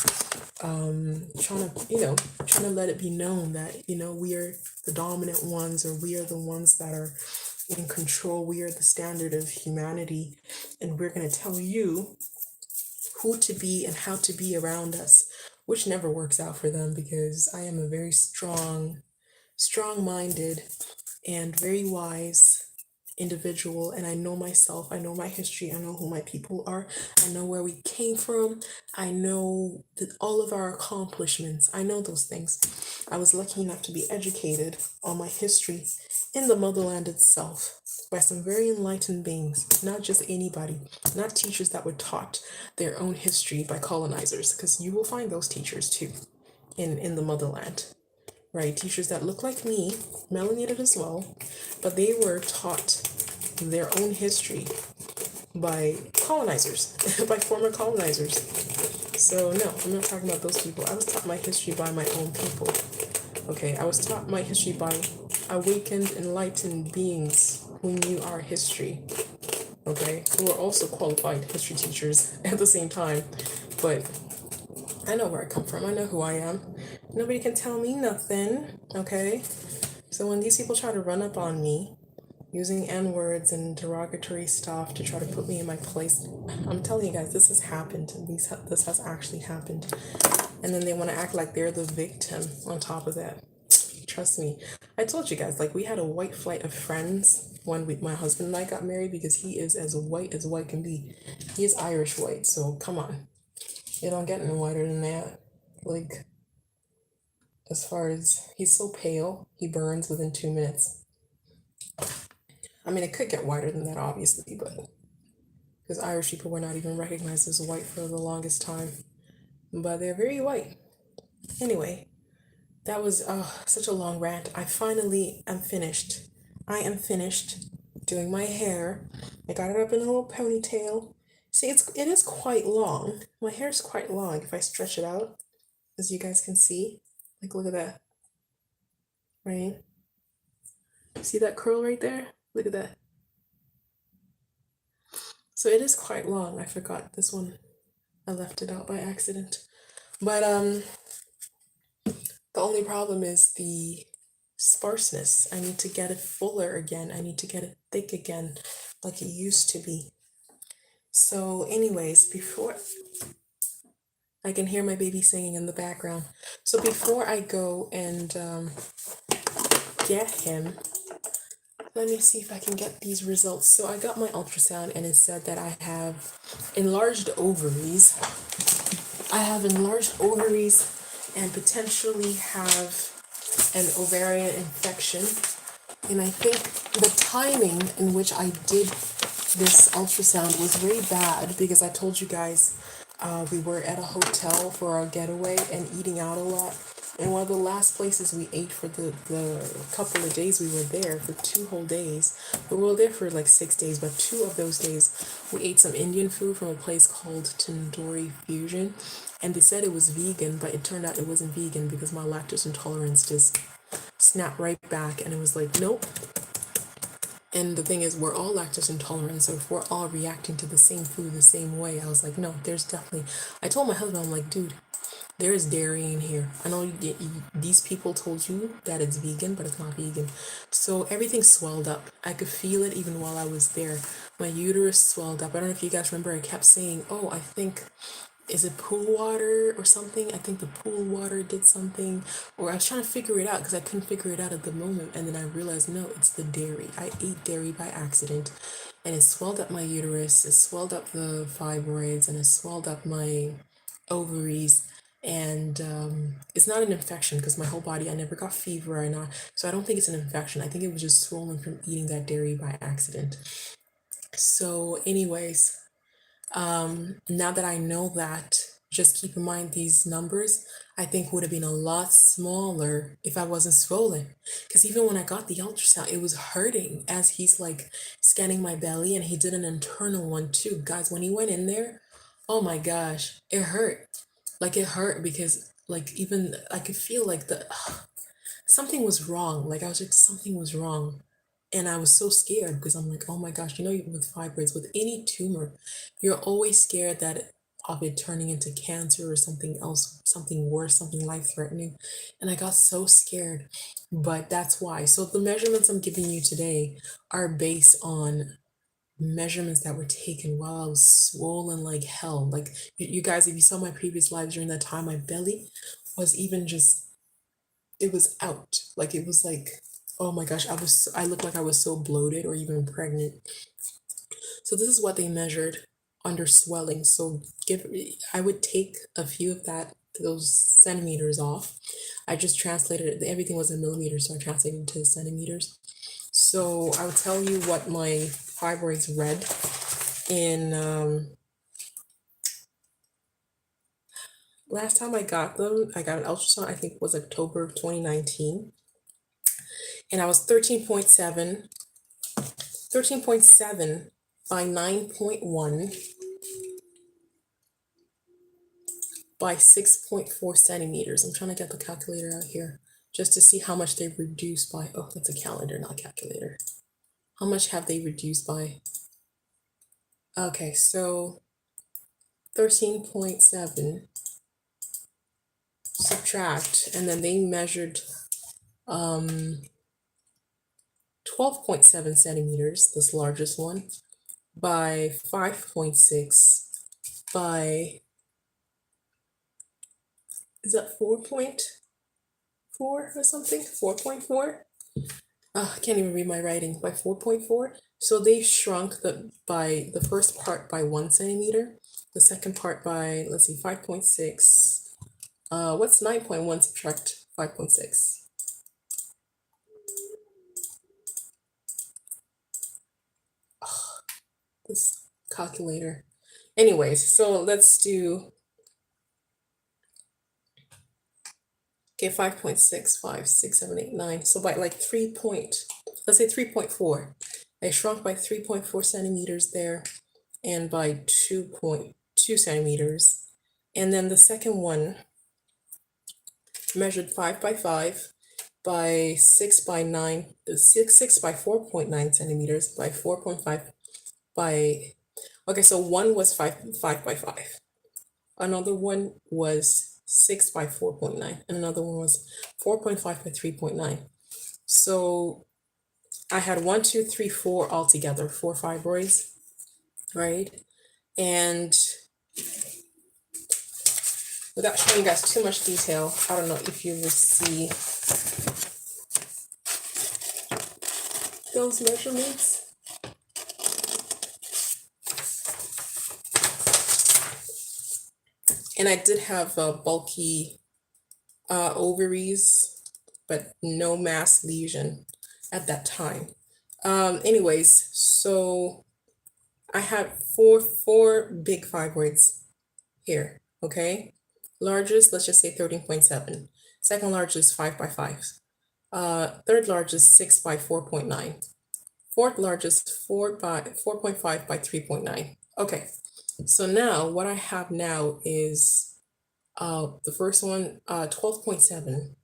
trying to let it be known that, we are the dominant ones, or we are the ones that are in control. We are the standard of humanity, and we're going to tell you who to be and how to be around us, which never works out for them because I am a very strong minded, and very wise individual, and I know myself, I know my history, I know who my people are, I know where we came from, I know all of our accomplishments, I know those things. I was lucky enough to be educated on my history in the motherland itself by some very enlightened beings, not just anybody, not teachers that were taught their own history by colonizers, because you will find those teachers too in the motherland, right? Teachers that look like me, melanated as well, but they were taught their own history by colonizers, by former colonizers. So no, I'm not talking about those people. I was taught my history by my own people. Okay, I was taught my history by awakened, enlightened beings who knew our history. Okay, who are also qualified history teachers at the same time. But I know where I come from. I know who I am. Nobody can tell me nothing. Okay, so when these people try to run up on me using N words and derogatory stuff to try to put me in my place, I'm telling you guys, this has happened. This has actually happened. And then they want to act like they're the victim on top of that. Trust me. I told you guys, like, we had a white flight of friends when my husband and I got married, because he is as white can be. He is Irish white, so come on. It don't get any whiter than that. Like, as far as, he's so pale, he burns within 2 minutes. I mean, it could get whiter than that, obviously, but because Irish people were not even recognized as white for the longest time. But they're very white. Anyway, that was such a long rant. I finally am finished. I am finished doing my hair. I got it up in a little ponytail. See, it is quite long. My hair is quite long if I stretch it out, as you guys can see. Like, look at that. Right? See that curl right there? Look at that. So it is quite long. I forgot this one. I left it out by accident. But the only problem is the sparseness. I need to get it fuller again. I need to get it thick again, like it used to be. So anyways, before, I can hear my baby singing in the background. So before I go and get him, let me see if I can get these results. So I got my ultrasound and it said that I have enlarged ovaries. I have enlarged ovaries and potentially have an ovarian infection. And I think the timing in which I did this ultrasound was very bad, because I told you guys we were at a hotel for our getaway and eating out a lot. And one of the last places we ate for the couple of days we were there, for 2 whole days. But we were there for like 6 days, but 2 of those days we ate some Indian food from a place called Tandoori Fusion. And they said it was vegan, but it turned out it wasn't vegan, because my lactose intolerance just snapped right back, and it was like, nope. And the thing is, we're all lactose intolerant, so if we're all reacting to the same food the same way, I was like, no, there's definitely, I told my husband, I'm like, dude, there is dairy in here. I know these people told you that it's vegan, but it's not vegan. So everything swelled up. I could feel it even while I was there. My uterus swelled up. I don't know if you guys remember, I kept saying, oh, I think, is it pool water or something? I think the pool water did something. Or I was trying to figure it out because I couldn't figure it out at the moment. And then I realized, no, it's the dairy. I ate dairy by accident. And it swelled up my uterus. It swelled up the fibroids. And it swelled up my ovaries. And it's not an infection, because my whole body, I never got fever or not. So I don't think it's an infection. I think it was just swollen from eating that dairy by accident. So anyways, now that I know that, just keep in mind these numbers, I think would have been a lot smaller if I wasn't swollen. Because even when I got the ultrasound, it was hurting as he's like scanning my belly, and he did an internal one too. Guys, when he went in there, oh my gosh, it hurt. Like, it hurt because, like, even I could feel like something was wrong. Like, I was like, something was wrong. And I was so scared, because I'm like, oh my gosh, with fibroids, with any tumor, you're always scared that of it turning into cancer or something else, something worse, something life-threatening. And I got so scared. But that's why. So the measurements I'm giving you today are based on measurements that were taken while I was swollen like hell. Like you guys, if you saw my previous lives during that time, my belly was even just, it was out. Like it was like, oh my gosh, I looked like I was so bloated or even pregnant. So this is what they measured under swelling. So I would take a few of those centimeters off. I just translated it. Everything was in millimeters, so I translated it to centimeters. So I will tell you what my fibroids read in last time I got them. I got an ultrasound, I think it was October of 2019, and I was 13.7 by 9.1 by 6.4 centimeters. I'm trying to get the calculator out here just to see how much they've reduced by. Oh, that's a calendar, not a calculator. How much have they reduced by? Okay, so 13.7 subtract, and then they measured 12.7 centimeters, this largest one, by 5.6 by, is that 4.4 or something? 4.4? Oh, I can't even read my writing. By 4.4. So they shrunk by the first part by 1 centimeter, the second part by, let's see, 5.6. What's 9.1 subtract 5.6? Oh, this calculator. Anyways, so let's do, okay, 5.6, 5, 6, 7, 8, 9. So by like let's say 3.4. I shrunk by 3.4 centimeters there and by 2.2 centimeters. And then the second one measured 5 by 5 by 6 by 9, 6 by 4.9 centimeters by 4.5 by, okay, so one was 5 by 5. Another one was 6 by 4.9, and another one was 4.5 by 3.9. So I had 1, 2, 3, 4 altogether, 4 fibroids, right? And without showing you guys too much detail, I don't know if you will see those measurements. And I did have bulky ovaries, but no mass lesion at that time. Anyways, so I had four big fibroids here, okay? Largest, let's just say 13.7. Second largest, 5 by 5. Third largest, 6 by 4.9. Fourth largest, 4.5 by 3.9. Okay, so now what I have now is the first one, 12.7.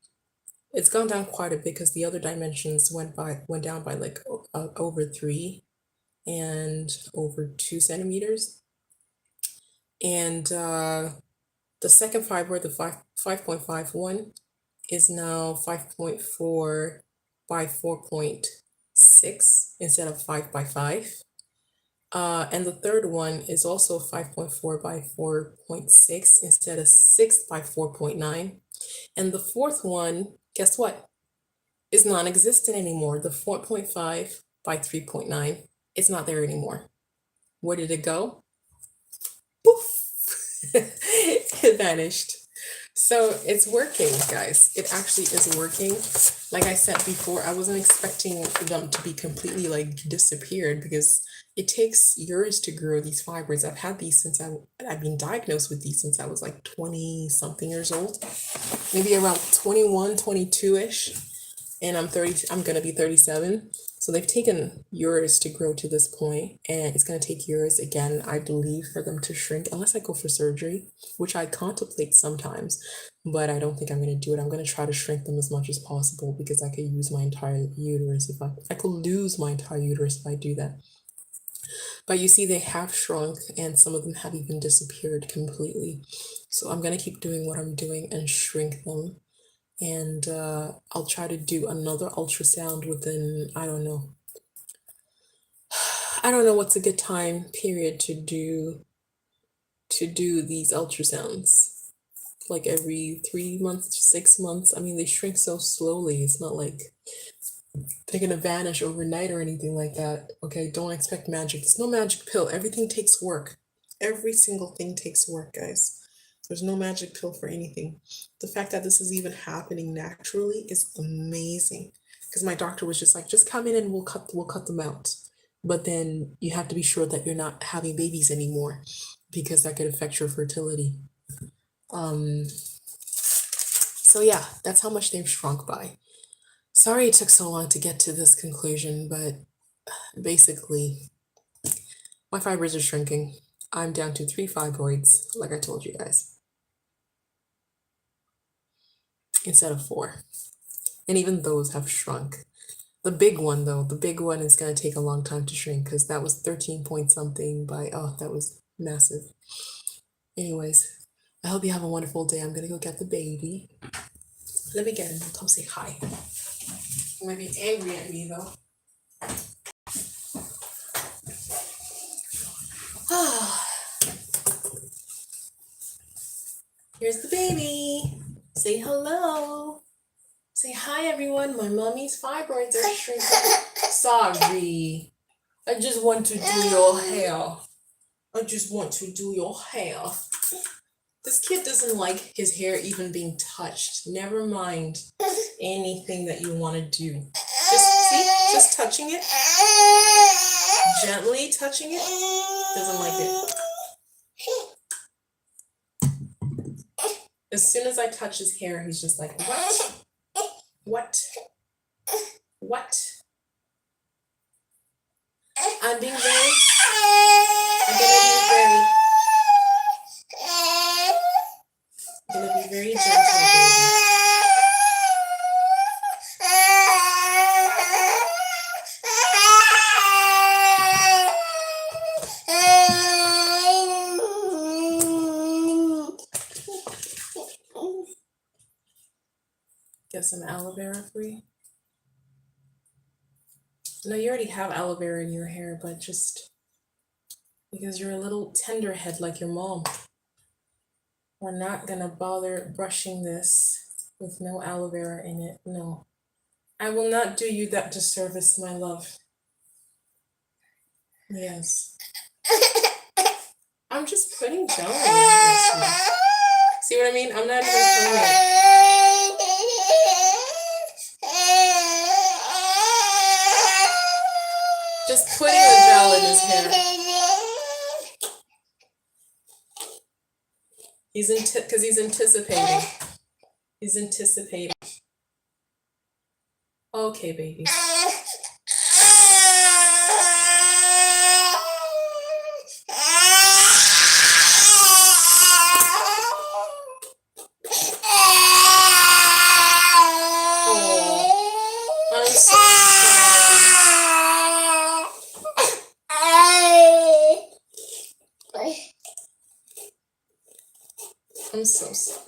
It's gone down quite a bit because the other dimensions went down by like over 3 and over 2 centimeters. And the second fibroid, the 5.51, is now 5.4 by 4.6 instead of 5 by 5. And the third one is also 5.4 by 4.6 instead of 6 by 4.9. And the fourth one, guess what? Is non-existent anymore. The 4.5 by 3.9, it's not there anymore. Where did it go? Poof! It vanished. So it's working, guys. It actually is working. Like I said before, I wasn't expecting them to be completely like disappeared because it takes years to grow these fibroids. I've had these since I've been diagnosed with these since I was like 20 something years old, maybe around 21, 22-ish. And I'm gonna be 37. So they've taken years to grow to this point, and it's gonna take years again, I believe, for them to shrink, unless I go for surgery, which I contemplate sometimes, but I don't think I'm gonna do it. I'm gonna try to shrink them as much as possible because I could use my entire uterus I could lose my entire uterus if I do that. But you see, they have shrunk and some of them have even disappeared completely. So I'm gonna keep doing what I'm doing and shrink them. And I'll try to do another ultrasound within, I don't know what's a good time period to do these ultrasounds. Like every 3 months, 6 months. I mean, they shrink so slowly. It's not like they're gonna vanish overnight or anything like that. Okay, don't expect magic. There's no magic pill. Everything takes work. Every single thing takes work, guys. There's no magic pill for anything. The fact that this is even happening naturally is amazing. Because my doctor was just like, just come in and we'll cut them out. But then you have to be sure that you're not having babies anymore because that could affect your fertility. So yeah, that's how much they've shrunk by. Sorry it took so long to get to this conclusion, but basically, my fibers are shrinking. I'm down to 3 fibroids, like I told you guys, instead of 4. And even those have shrunk. The big one, though, the big one is going to take a long time to shrink because that was 13 point something by, oh, that was massive. Anyways, I hope you have a wonderful day. I'm going to go get the baby. Let me get him. Come say hi. He might be angry at me, though. Here's the baby. Say hello. Say hi, everyone. My mommy's fibroids are shrinking. Sorry. I just want to do your hair. I just want to do your hair. This kid doesn't like his hair even being touched. Never mind anything that you want to do. Just touching it. Gently touching it. Doesn't like it. As soon as I touch his hair, he's just like, what? What? What? I'm gonna be very gentle, baby. Get some aloe vera for you. No, you already have aloe vera in your hair, but just because you're a little tenderhead like your mom, we're not gonna bother brushing this with no aloe vera in it. No, I will not do you that disservice, my love. Yes. I'm just putting gel in your hair. See what I mean? I'm not even putting it. Just putting the gel in his hair. Because he's anticipating. He's anticipating. Okay, baby. I'm so sorry.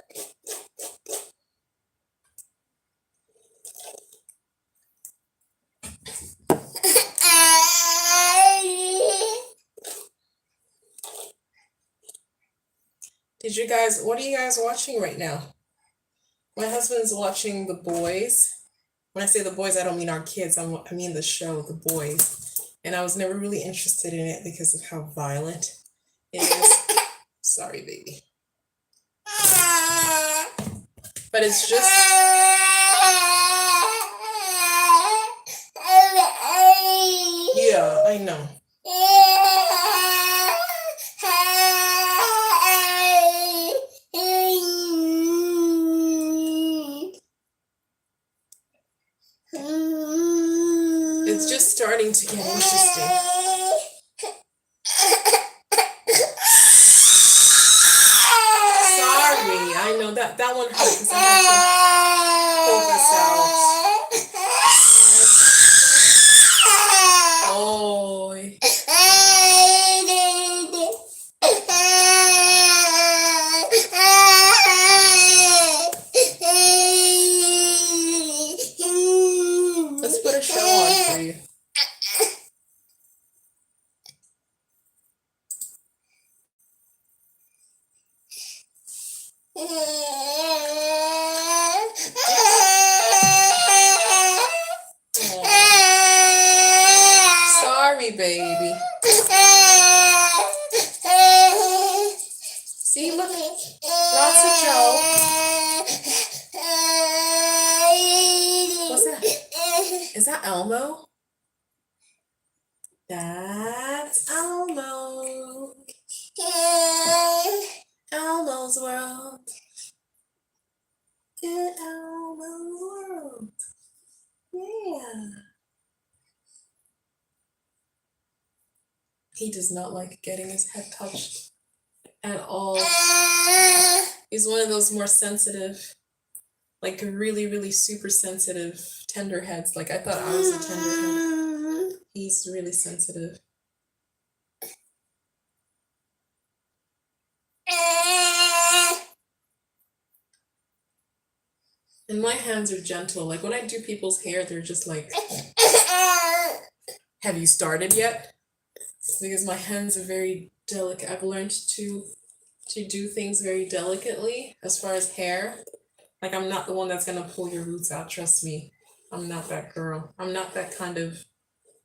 What are you guys watching right now? My husband's watching The Boys. When I say The Boys, I don't mean our kids. I mean the show, The Boys. And I was never really interested in it because of how violent it is. Sorry, baby. But it's just... Yeah, I know. It's just starting to get interesting. Sorry, I know that one hurt because I had to pull this out. Oh. me, baby. See, look, lots of Joe. What's that? Is that Elmo? That's Elmo. Elmo's world. In Elmo's world. Yeah. He does not like getting his head touched at all. He's one of those more sensitive, like really, really super sensitive tender heads. Like I thought I was a tender head. He's really sensitive. And my hands are gentle. Like when I do people's hair, they're just like, have you started yet? Because my hands are very delicate. I've learned to do things very delicately as far as hair. Like I'm not the one that's gonna pull your roots out, trust me. I'm not that girl. I'm not that kind of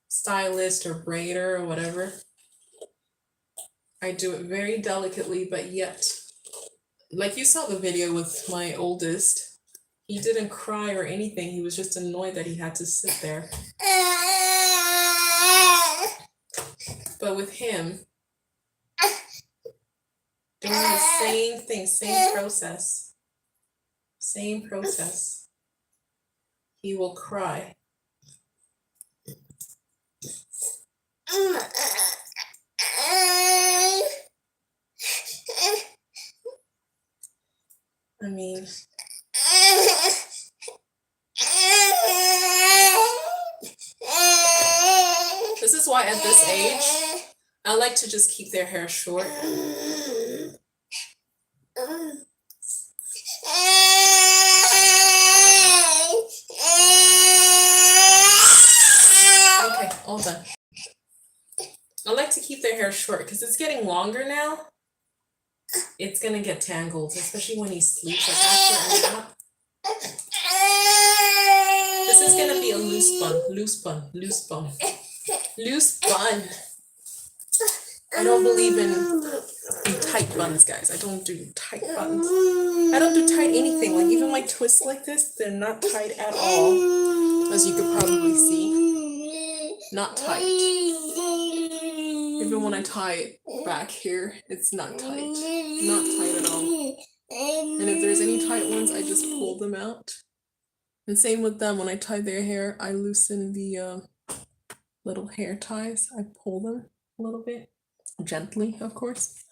stylist or braider or whatever. I do it very delicately, but yet, like you saw the video with my oldest, he didn't cry or anything. He was just annoyed that he had to sit there. But with him, doing the same thing, same process. He will cry. I mean, this is why at this age, I like to just keep their hair short. Okay, all done. I like to keep their hair short because it's getting longer now. It's gonna get tangled, especially when he sleeps, like after a nap. This is gonna be a loose bun. I don't believe in tight buns, guys. I don't do tight buns. I don't do tight anything. Like even my twists like this, they're not tight at all. As you could probably see. Not tight. Even when I tie it back here, it's not tight. Not tight at all. And if there's any tight ones, I just pull them out. And same with them, when I tie their hair, I loosen the little hair ties. I pull them a little bit. Gently, of course.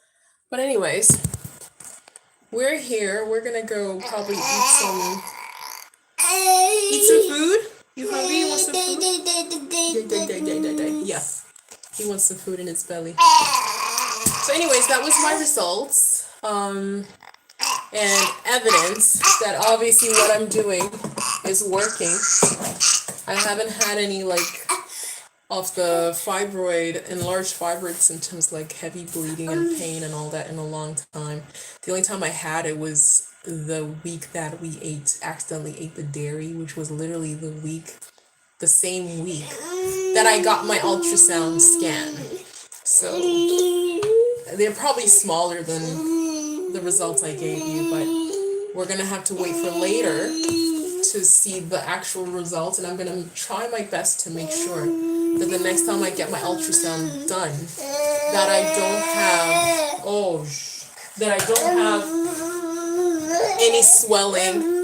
But anyways, we're here. We're gonna go probably eat some food. You hungry? You want some food? Yeah. He wants some food in his belly. So anyways, that was my results. And evidence that obviously what I'm doing is working. I haven't had any of the enlarged fibroid symptoms like heavy bleeding and pain and all that in a long time. The only time I had it was the week that we accidentally ate the dairy, which was literally the same week that I got my ultrasound scan. So they're probably smaller than the results I gave you, but we're gonna have to wait for later to see the actual results, and I'm gonna try my best to make sure that the next time I get my ultrasound done, that I don't have any swelling.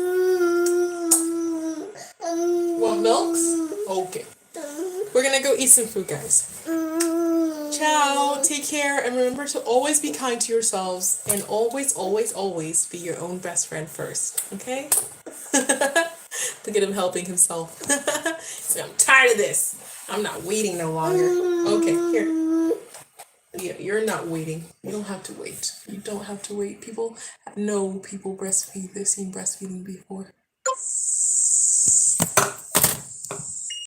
Want milks? Okay. We're gonna go eat some food, guys. Ciao. Take care, and remember to always be kind to yourselves, and always, always, always be your own best friend first. Okay? Look at him helping himself. So I'm tired of this. I'm not waiting no longer. Okay, here. Yeah, you're not waiting. You don't have to wait. You don't have to wait. People breastfeed. They've seen breastfeeding before.